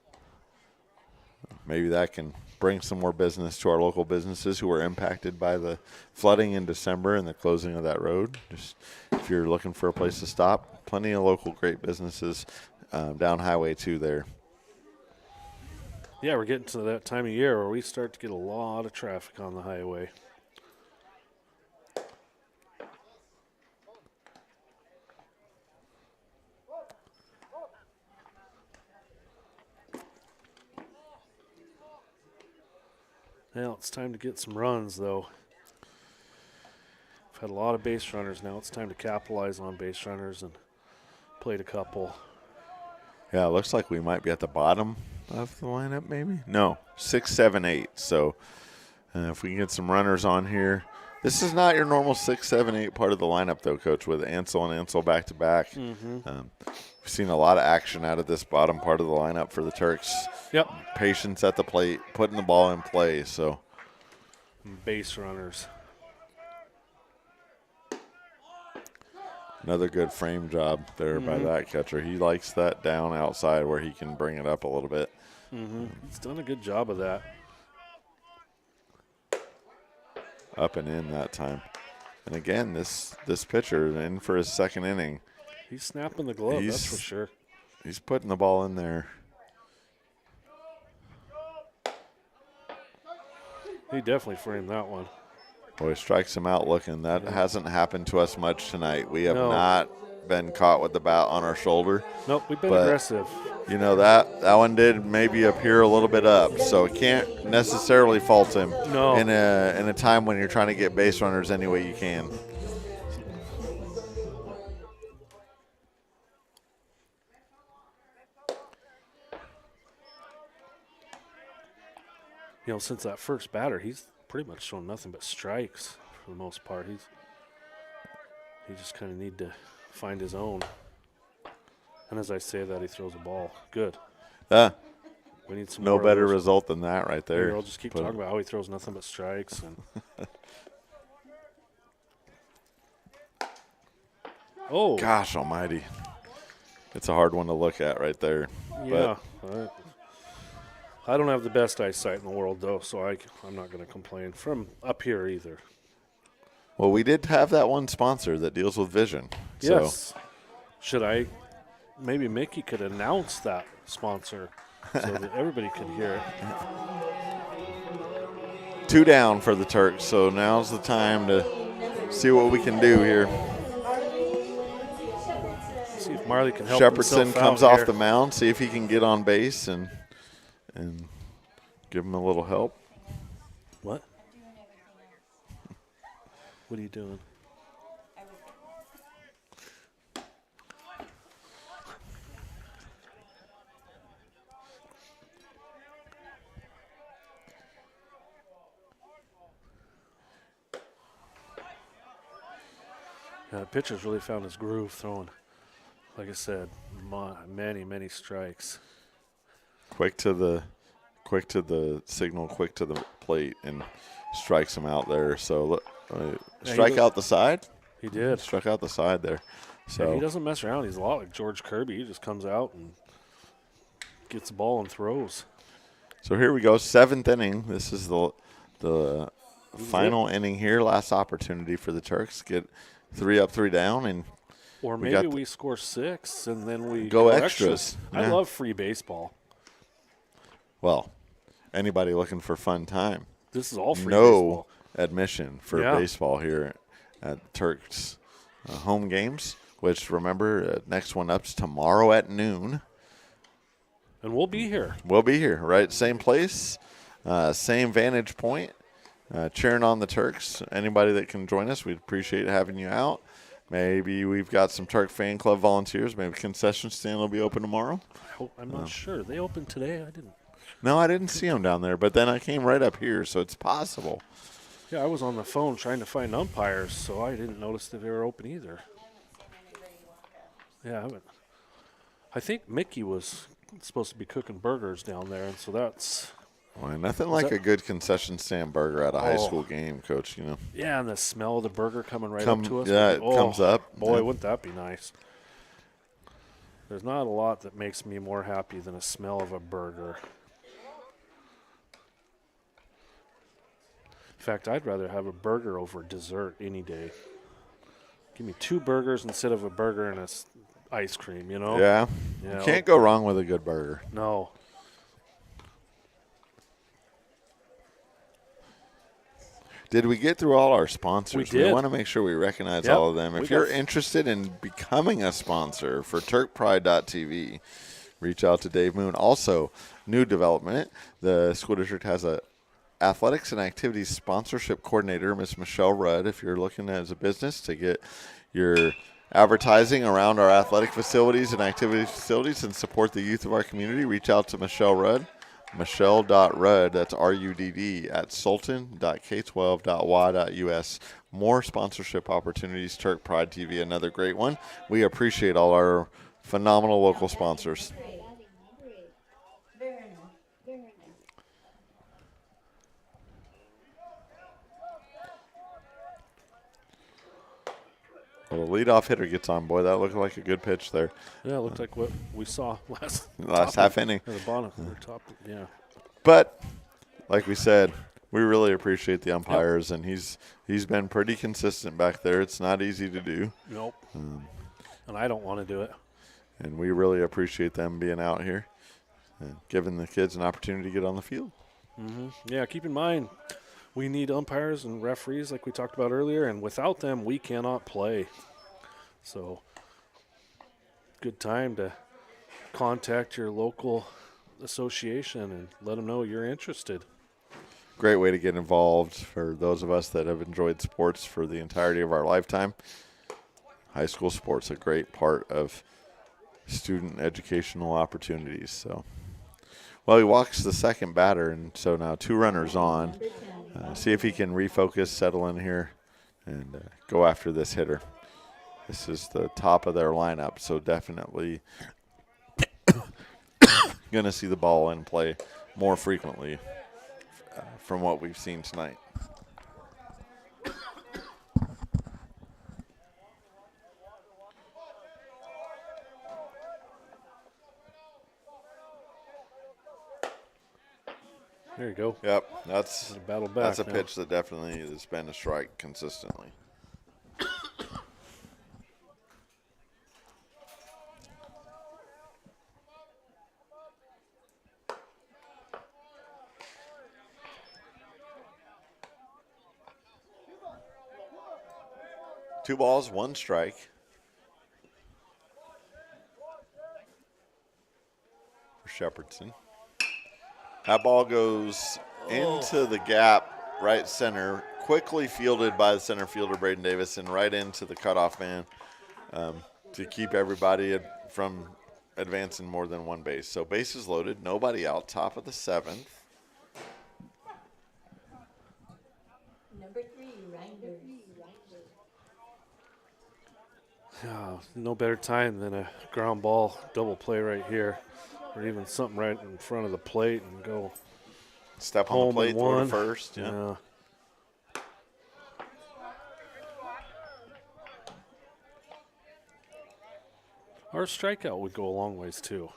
Maybe that can bring some more business to our local businesses who were impacted by the flooding in December and the closing of that road. Just if you're looking for a place to stop, plenty of local great businesses down Highway 2 there. Yeah, we're getting to that time of year where we start to get a lot of traffic on the highway. Now it's time to get some runs, though. We've had a lot of base runners. Now it's time to capitalize on base runners and played a couple. Yeah, it looks like we might be at the bottom of the lineup, maybe. No, 6, 7, 8. So if we can get some runners on here. This is not your normal 6, 7, 8 part of the lineup, though, Coach, with Ansel and Ansel back-to-back. Mm-hmm. We've seen a lot of action out of this bottom part of the lineup for the Turks. Yep. Patience at the plate, putting the ball in play. So base runners. another good frame job there by that catcher. He likes that down outside where he can bring it up a little bit. Mm-hmm. He's done a good job of that. Up and in that time. And again, this pitcher in for his second inning. He's snapping the glove, that's for sure. He's putting the ball in there. He definitely framed that one. Boy, strikes him out looking. That hasn't happened to us much tonight. We have not been caught with the bat on our shoulder. Nope, we've been aggressive. You know, that one did maybe appear a little bit up, so can't necessarily fault him in a time when you're trying to get base runners any way you can. You know, since that first batter, he's pretty much shown nothing but strikes for the most part. He just kind of need to find his own. And as I say that, he throws a ball. Good. We need some no more better of those. result than that right there. Maybe I'll just keep talking about how he throws nothing but strikes. And oh. Gosh almighty. It's a hard one to look at right there. Yeah. I don't have the best eyesight in the world, though, so I'm not going to complain from up here either. Well, we did have that one sponsor that deals with vision. Yes. So. Maybe Mickey could announce that sponsor so that everybody could hear it. 2 down for the Turks, so now's the time to see what we can do here. See if Marley can help Shepardson comes out off here. the mound, see if he can get on base and give him a little help. What? What are you doing? The pitcher's really found his groove throwing, like I said, many, many strikes. Quick to the signal, quick to the plate, and strikes him out there. So strike out the side? He did. Struck out the side there. So yeah, he doesn't mess around. He's a lot like George Kirby. He just comes out and gets the ball and throws. So here we go, 7th inning. This is the final inning here. Last opportunity for the Turks. Get 3 up, 3 down, and or maybe we score 6 and then we go extras. I love free baseball. Well, anybody looking for fun time. This is all free No baseball. admission for baseball here at Turks home games, which remember, next one up's tomorrow at noon. And we'll be here. We'll be here, right? Same place, same vantage point, cheering on the Turks. Anybody that can join us, we'd appreciate having you out. Maybe we've got some Turk fan club volunteers. Maybe concession stand will be open tomorrow. I'm not sure. They opened today? I didn't. No, I didn't see them down there, but then I came right up here, so it's possible. Yeah, I was on the phone trying to find umpires, so I didn't notice that they were open either. Yeah, I think Mickey was supposed to be cooking burgers down there, and so that's. Well, nothing like a good concession stand burger at a high school game, Coach. You know. Yeah, and the smell of the burger coming right up to us. Yeah, it comes up. Boy, yeah. wouldn't that be nice? There's not a lot that makes me more happy than a smell of a burger. In fact, I'd rather have a burger over dessert any day. Give me 2 burgers instead of a burger and ice cream, you know? Yeah. You can't go wrong with a good burger. No. Did we get through all our sponsors? We did. We want to make sure we recognize all of them. If you're interested in becoming a sponsor for TurkPride.tv, reach out to Dave Moon. Also, new development, the school district has a athletics and activities sponsorship coordinator, Miss Michelle Rudd. If you're looking as a business to get your advertising around our athletic facilities and activity facilities and support the youth of our community, reach out to Michelle Rudd. Michelle.Rudd, that's RUDD, at sultan.k12.wa.us. More sponsorship opportunities, Turk Pride TV, another great one. We appreciate all our phenomenal local sponsors. Very nice. Well, the leadoff hitter gets on. Boy, that looked like a good pitch there. Yeah, it looked like what we saw last half inning. At the bottom, top, yeah. But, like we said, we really appreciate the umpires, and he's been pretty consistent back there. It's not easy to do. Nope. And I don't want to do it. And we really appreciate them being out here and giving the kids an opportunity to get on the field. Mm-hmm. Yeah, keep in mind, we need umpires and referees like we talked about earlier, and without them, we cannot play. So, good time to contact your local association and let them know you're interested. Great way to get involved for those of us that have enjoyed sports for the entirety of our lifetime. High school sports, a great part of student educational opportunities. So, well, he walks the second batter, and so now 2 runners on. See if he can refocus, settle in here, and go after this hitter. This is the top of their lineup, so definitely going to see the ball in play more frequently from what we've seen tonight. There you go. Yep, that's a battle back. That's a now. pitch that definitely has been a strike consistently. Two balls, 1 strike. For Shepherdson. That ball goes into the gap, right center, quickly fielded by the center fielder, Braden Davis, and right into the cutoff man to keep everybody from advancing more than 1 base. So bases loaded, nobody out, top of the 7th. Number 3, Reinders. Yeah, no better time than a ground ball double play right here, or even something right in front of the plate and go step on home the plate, and throw one. to first. Yeah. Our strikeout would go a long ways too.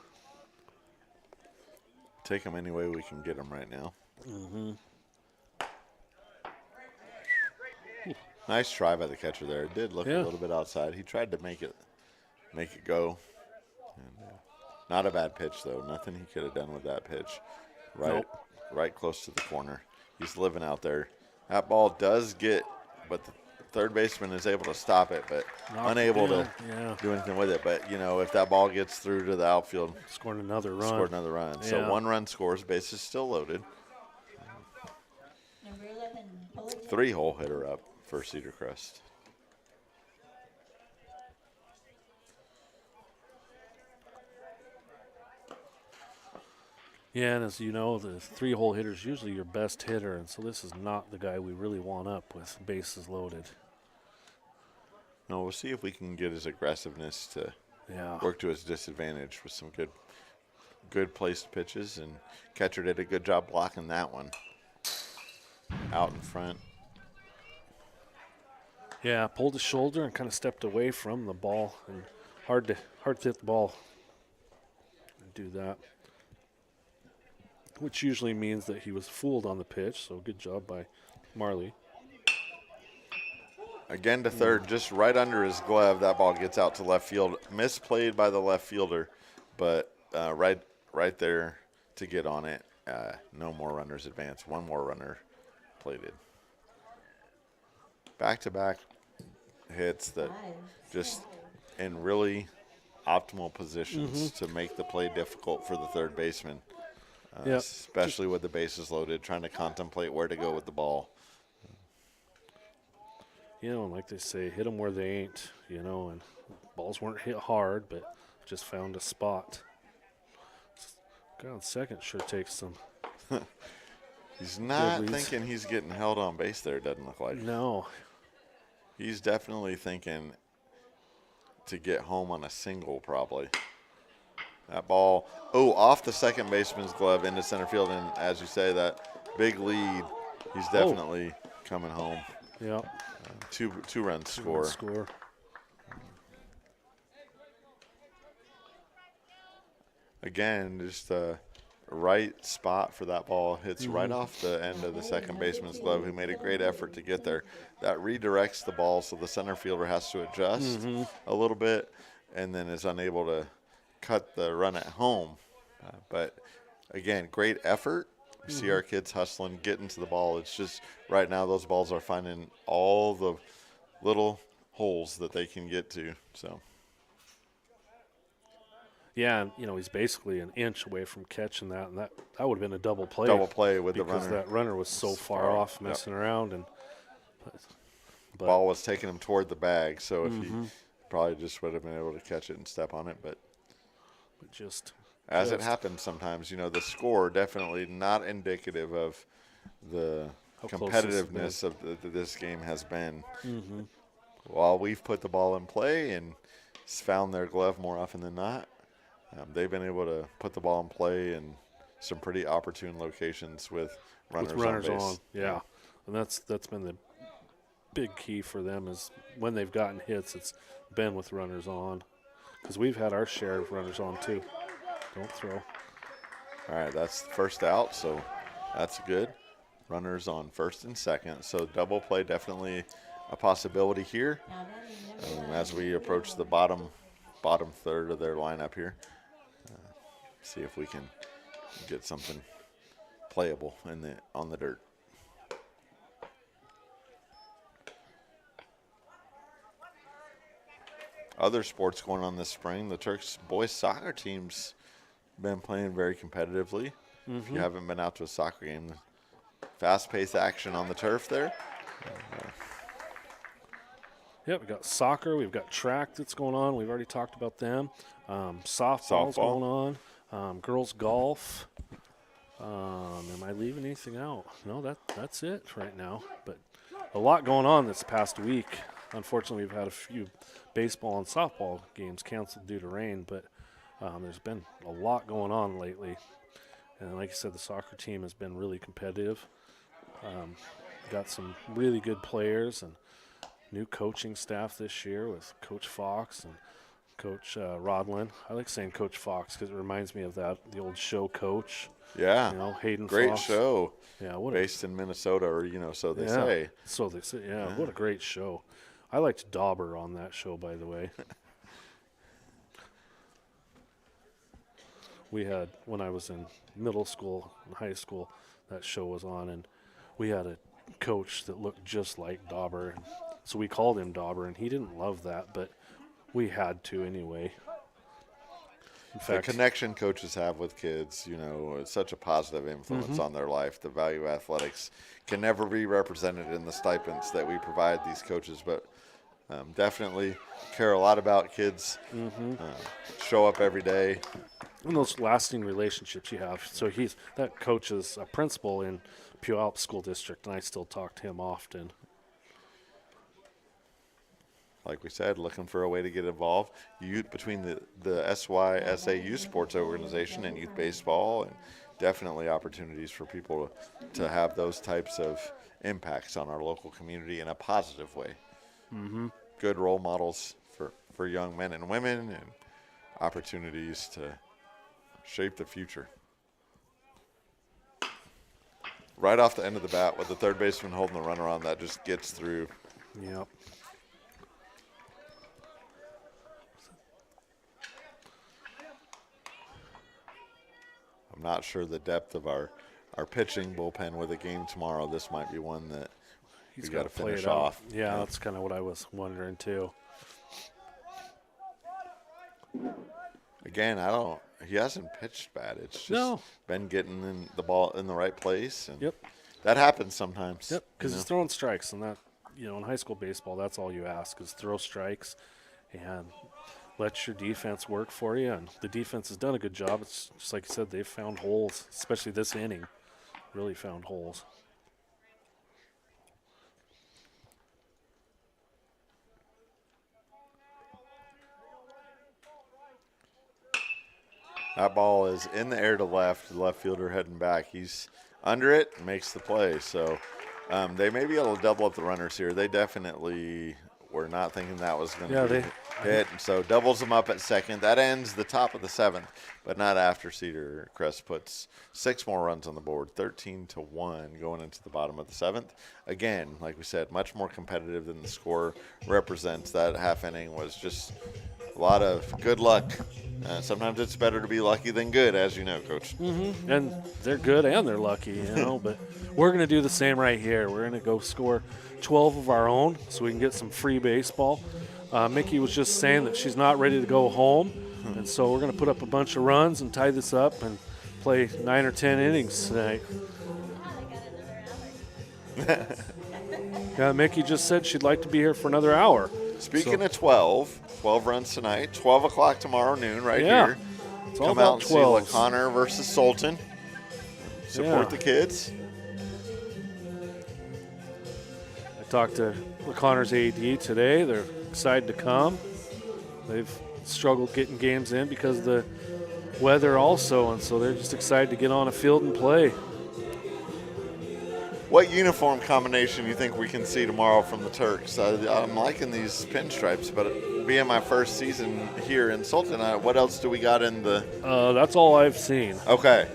Take them any way we can get them right now. Mm-hmm. Nice try by the catcher there. It did look a little bit outside. He tried to make it go. And, not a bad pitch, though. Nothing he could have done with that pitch. Right close to the corner. He's living out there. That ball does get, but the third baseman is able to stop it, but unable to do anything with it. But, you know, if that ball gets through to the outfield. Scored another run. Yeah. So 1 run scores, bases still loaded. Number 11, 3-hole hitter up for Cedarcrest. Yeah, and as you know, the 3-hole hitter is usually your best hitter, and so this is not the guy we really want up with bases loaded. No, we'll see if we can get his aggressiveness to work to his disadvantage with some good good placed pitches, and catcher did a good job blocking that one out in front. Yeah, pulled his shoulder and kind of stepped away from the ball, and hard to hit the ball and do that, which usually means that he was fooled on the pitch. So good job by Marley. Again to third, just right under his glove. That ball gets out to left field. Misplayed by the left fielder, but right there to get on it. No more runners advance. One more runner plated. Back-to-back hits that just in really optimal positions to make the play difficult for the third baseman, especially with the bases loaded, trying to contemplate where to go with the ball. You know, like they say, hit them where they ain't, you know, and balls weren't hit hard, but just found a spot. Guy on second sure takes some. He's not thinking he's getting held on base there, doesn't look like. No. He's definitely thinking to get home on a single, probably. That ball, off the second baseman's glove into center field, and as you say, that big lead, he's definitely coming home. Yeah. Two-run score. Again, just a right spot for that ball. Hits right off the end of the second baseman's glove, who made a great effort to get there. That redirects the ball, so the center fielder has to adjust a little bit and then is unable to cut the run at home. But, again, great effort. We see our kids hustling, getting to the ball. It's just right now those balls are finding all the little holes that they can get to. So. Yeah, and, you know, he's basically an inch away from catching that, and that would have been a double play. Double play with the runner. Because that runner was so far off messing around. And the ball was taking him toward the bag, so if he probably just would have been able to catch it and step on it. But as it happens sometimes, you know, the score definitely not indicative of the competitiveness of this game has been. While we've put the ball in play and found their glove more often than not, they've been able to put the ball in play in some pretty opportune locations with runners on base. Yeah, and that's been the big key for them is when they've gotten hits, it's been with runners on, because we've had our share of runners on too. Don't throw. All right, that's the first out, so that's good. Runners on first and second, so double play definitely a possibility here as we approach the bottom third of their lineup here. See if we can get something playable on the dirt. Other sports going on this spring, the Turks boys soccer team's been playing very competitively. If you haven't been out to a soccer game, fast-paced action on the turf there. Yeah, we've got soccer, we've got track that's going on. We've already talked about them. Softball's going on. Girls golf. Am I leaving anything out? No, that's it right now. But a lot going on this past week. Unfortunately, we've had a few baseball and softball games canceled due to rain, but there's been a lot going on lately. And like you said, the soccer team has been really competitive. Got some really good players and new coaching staff this year with Coach Fox and Coach Rodlin. I like saying Coach Fox because it reminds me of the old show Coach. Yeah, you know, Hayden great Fox. show. Yeah, based in Minnesota, or so they say. So they say. Yeah, what a great show. I liked Dauber on that show, by the way. We had, when I was in middle school and high school, that show was on, and we had a coach that looked just like Dauber, and so we called him Dauber, and he didn't love that, but we had to anyway. In fact, the connection coaches have with kids, it's such a positive influence on their life. The value athletics can never be represented in the stipends that we provide these coaches, but definitely care a lot about kids, show up every day. And those lasting relationships you have. So that coach is a principal in Puyallup School District, and I still talk to him often. like we said, looking for a way to get involved. Between the SYSA Youth Sports Organization and youth baseball, and definitely opportunities for people to have those types of impacts on our local community in a positive way. Mm-hmm. Good role models for young men and women, and opportunities to shape the future. Right off the end of the bat with the third baseman holding the runner on, that just gets through. Yep. I'm not sure the depth of our pitching bullpen with a game tomorrow. This might be one that He's we got to play finish it out. off. Yeah, that's kind of what I was wondering too. Again, he hasn't pitched bad. It's just been getting in the ball in the right place, and that happens sometimes. Yep, because he's throwing strikes, and that, in high school baseball, that's all you ask is throw strikes and let your defense work for you. And the defense has done a good job. It's just like you said, they've found holes, especially this inning. Really found holes. That ball is in the air to left. The left fielder heading back. He's under it, makes the play. So they may be able to double up the runners here. They definitely were not thinking that was going to be hit. And so doubles them up at second. That ends the top of the seventh, but not after Cedarcrest puts 6 more runs on the board, 13-1 going into the bottom of the seventh. Again, like we said, much more competitive than the score represents. That half inning was just a lot of good luck. Sometimes it's better to be lucky than good, as you know, Coach. Mm-hmm. And they're good and they're lucky, but we're going to do the same right here. We're going to go score 12 of our own so we can get some free baseball. Mickey was just saying that she's not ready to go home, and so we're going to put up a bunch of runs and tie this up and play 9 or 10 innings tonight. Mickey just said she'd like to be here for another hour. Speaking of 12 runs tonight, 12 o'clock tomorrow noon here. It's all Come about out and 12s. see LaConner versus Sultan. Support the kids. I talked to LaConner's AD today. They're excited to come. They've struggled getting games in because of the weather also, and so they're just excited to get on a field and play. What uniform combination do you think we can see tomorrow from the Turks? I'm liking these pinstripes, but being my first season here in Sultan, what else do we got in the... That's all I've seen. Okay.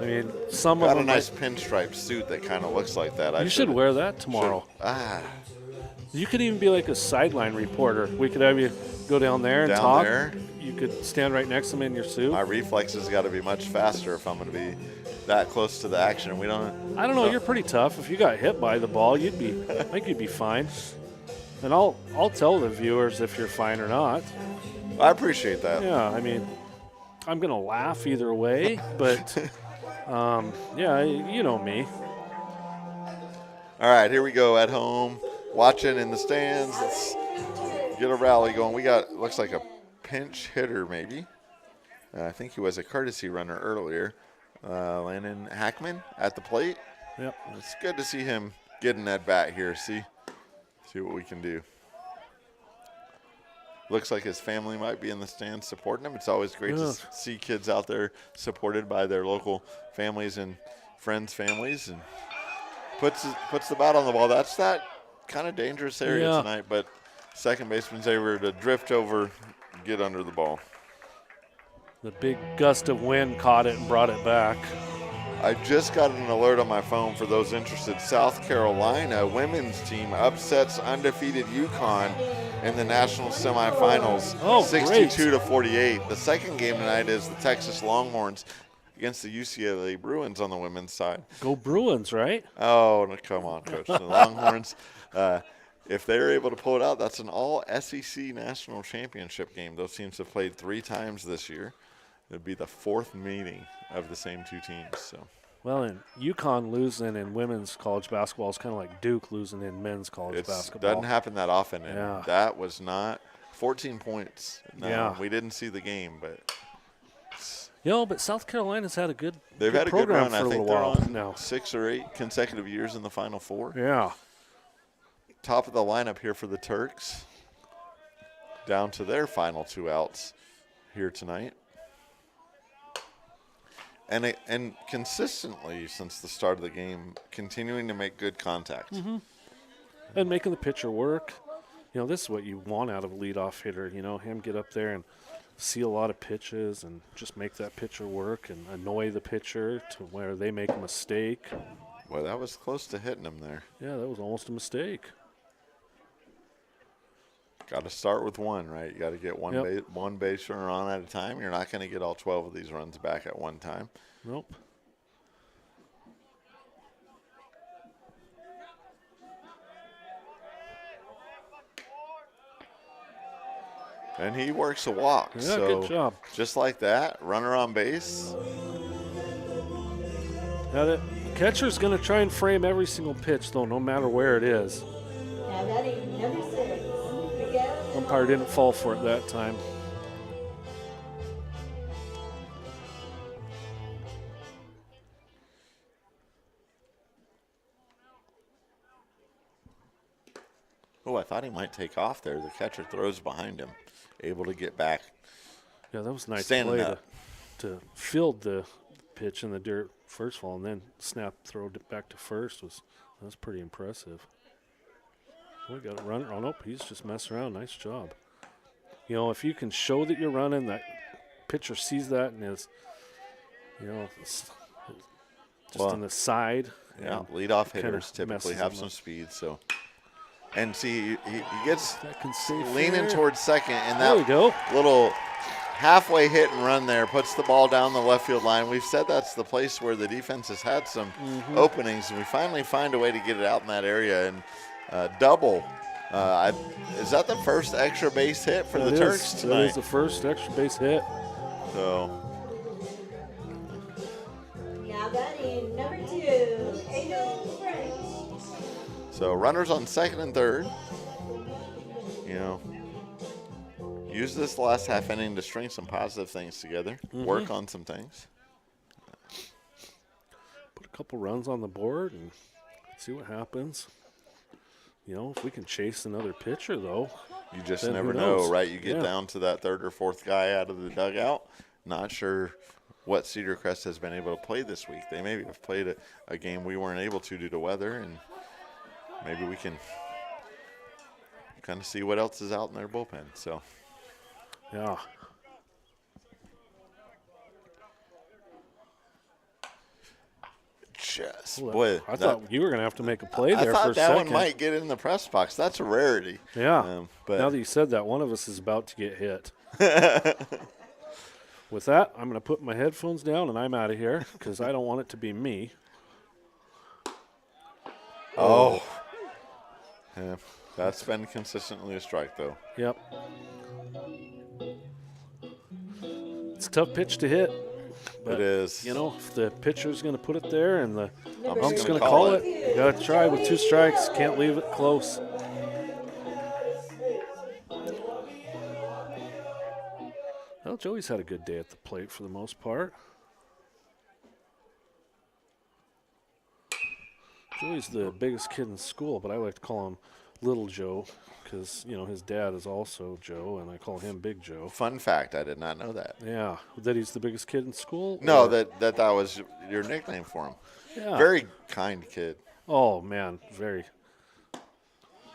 I mean, some got of them... a nice pinstripe suit that kind of looks like that. You should wear that tomorrow. You could even be like a sideline reporter. We could have you go down there and talk. You could stand right next to them in your suit. My reflexes got to be much faster if I'm going to be that close to the action. I don't know. You're pretty tough. If you got hit by the ball, I think you'd be fine. And I'll tell the viewers if you're fine or not. I appreciate that. Yeah, I mean, I'm going to laugh either way, but you know me. All right, here we go at home, watching in the stands. Let's get a rally going. We got, looks like a pinch hitter maybe. I think he was a courtesy runner earlier. Landon Hackman at the plate. Yep. It's good to see him getting that bat here. See what we can do. Looks like his family might be in the stands supporting him. It's always great to see kids out there supported by their local families and friends' families, and puts the bat on the ball. That's that kind of dangerous area tonight, but second baseman's able to drift over, get under the ball. The big gust of wind caught it and brought it back. I just got an alert on my phone for those interested. South Carolina women's team upsets undefeated UConn in the national semifinals, 62-48. The second game tonight is the Texas Longhorns against the UCLA Bruins on the women's side. Go Bruins, right? Oh, no, come on, Coach. The Longhorns, if they're able to pull it out, that's an all-SEC national championship game. Those teams have played 3 times this year. It would be the 4th meeting of the same 2 teams. So, well, and UConn losing in women's college basketball is kind of like Duke losing in men's college basketball. It doesn't happen that often, and that was not 14 points. No, we didn't see the game, but But South Carolina's had a good They've had a good program run. for I a think little they're while on now. 6 or 8 consecutive years in the Final Four. Yeah. Top of the lineup here for the Turks. Down to their final 2 outs here tonight. And consistently since the start of the game, continuing to make good contact. Mm-hmm. And making the pitcher work. This is what you want out of a leadoff hitter. Him get up there and see a lot of pitches and just make that pitcher work and annoy the pitcher to where they make a mistake. Well, that was close to hitting him there. Yeah, that was almost a mistake. Got to start with one, right? You got to get one base runner on at a time. You're not going to get all 12 of these runs back at one time. Nope. And he works a walk. Yeah, so good job. Just like that, runner on base. Now the catcher's going to try and frame every single pitch, though, no matter where it is. Now batting number 6, Miguel. Umpire didn't fall for it that time. Oh, I thought he might take off there. The catcher throws behind him, able to get back. Yeah, that was a nice Standing play up. to field the pitch in the dirt first of all, and then throw it back to first was pretty impressive. We got a runner. Oh, nope, he's just messing around. Nice job. If you can show that you're running, that pitcher sees that and is, just on the side. Yeah, leadoff kinda hitters typically messes have him some up. speed. So, and see, he gets That can stay leaning fair. towards second, and There we that go. little halfway hit and run there puts the ball down the left field line. We've said that's the place where the defense has had some openings, and we finally find a way to get it out in that area and double. Is that the first extra base hit for the Turks That tonight? is the first extra base hit. So, Now batting number 2, Adel French. so runners on second and third. Use this last half inning to string some positive things together, work on some things. Put a couple runs on the board and see what happens. If we can chase another pitcher, though. You just then never who know, knows? right? You get Yeah. down to that third or fourth guy out of the dugout. Not sure what Cedarcrest has been able to play this week. They maybe have played a game we weren't able to due to weather, and maybe we can kind of see what else is out in their bullpen. So, Yeah. just Well, boy, I thought you were going to have to make a play I there for thought a that second. one might get in the press box. That's a rarity. Yeah. But Now that you said that, one of us is about to get hit. With that, I'm going to put my headphones down and I'm out of here because I don't want it to be me. oh, yeah, that's been consistently a strike though. Yep. It's a tough pitch to hit. But, It is. if the pitcher's going to put it there and the I'm ump's just going gonna to call call it, you got to try with 2 strikes. Can't leave it close. Well, Joey's had a good day at the plate for the most part. Joey's the biggest kid in school, but I like to call him Little Joe because, his dad is also Joe, and I call him Big Joe. Fun fact, I did not know that. Yeah, that he's the biggest kid in school? No, or- that was your nickname for him. Yeah. Very kind kid. Oh, man,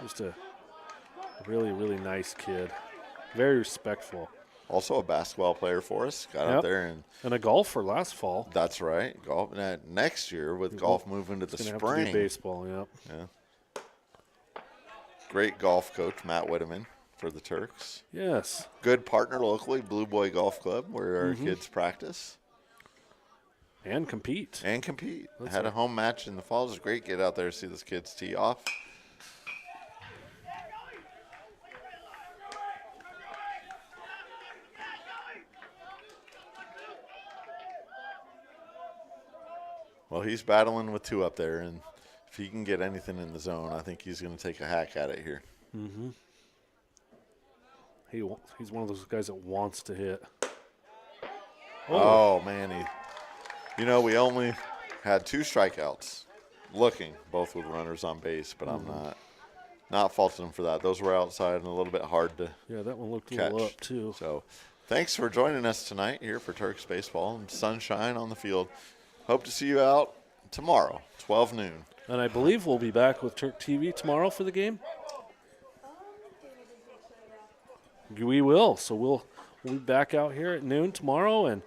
just a really, really nice kid. Very respectful. Also a basketball player for us. Got Yep. out there and And a golfer last fall. that's right. Golf next year with golf moving to the It's gonna have to spring. be baseball, yep. Yeah. Great golf coach Matt Whitteman for the Turks. Yes. Good partner locally, Blue Boy Golf Club, where our Mm-hmm. kids practice And compete. and compete. That's Had a right. home match in the fall. It was great. Get out there, see those kids tee off. Well, he's battling with 2 up there, and if he can get anything in the zone, I think he's going to take a hack at it here. Mm-hmm. He's one of those guys that wants to hit. Oh, man. We only had 2 strikeouts looking, both with runners on base, but I'm not faulting them for that. Those were outside and a little bit hard to Yeah, that one looked catch. a little up, too. So thanks for joining us tonight here for Turks Baseball and sunshine on the field. Hope to see you out tomorrow, 12 noon. And I believe we'll be back with Turk TV tomorrow for the game. We will. So we'll be back out here at noon tomorrow, and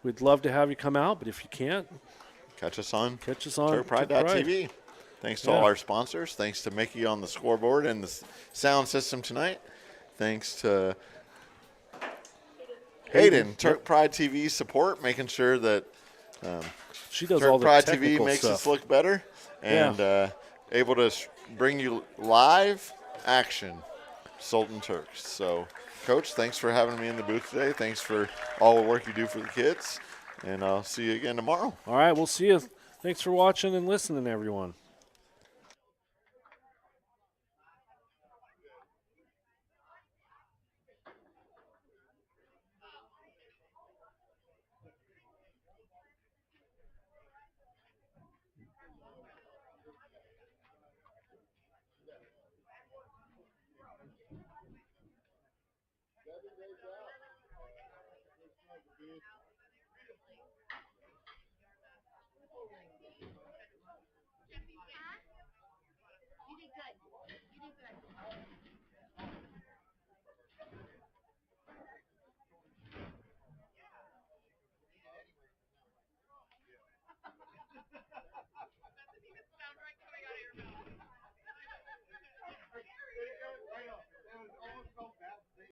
we'd love to have you come out. But if you can't, catch us on TurkPride.tv. Thanks to all our sponsors. Thanks to Mickey on the scoreboard and the sound system tonight. Thanks to Hayden, Turk Pride TV support, making sure that she does Turk all the Pride technical TV makes stuff. us look better and able to bring you live action Sultan Turks. So, Coach, thanks for having me in the booth today. Thanks for all the work you do for the kids, and I'll see you again tomorrow. All right, we'll see you. Thanks for watching and listening, everyone.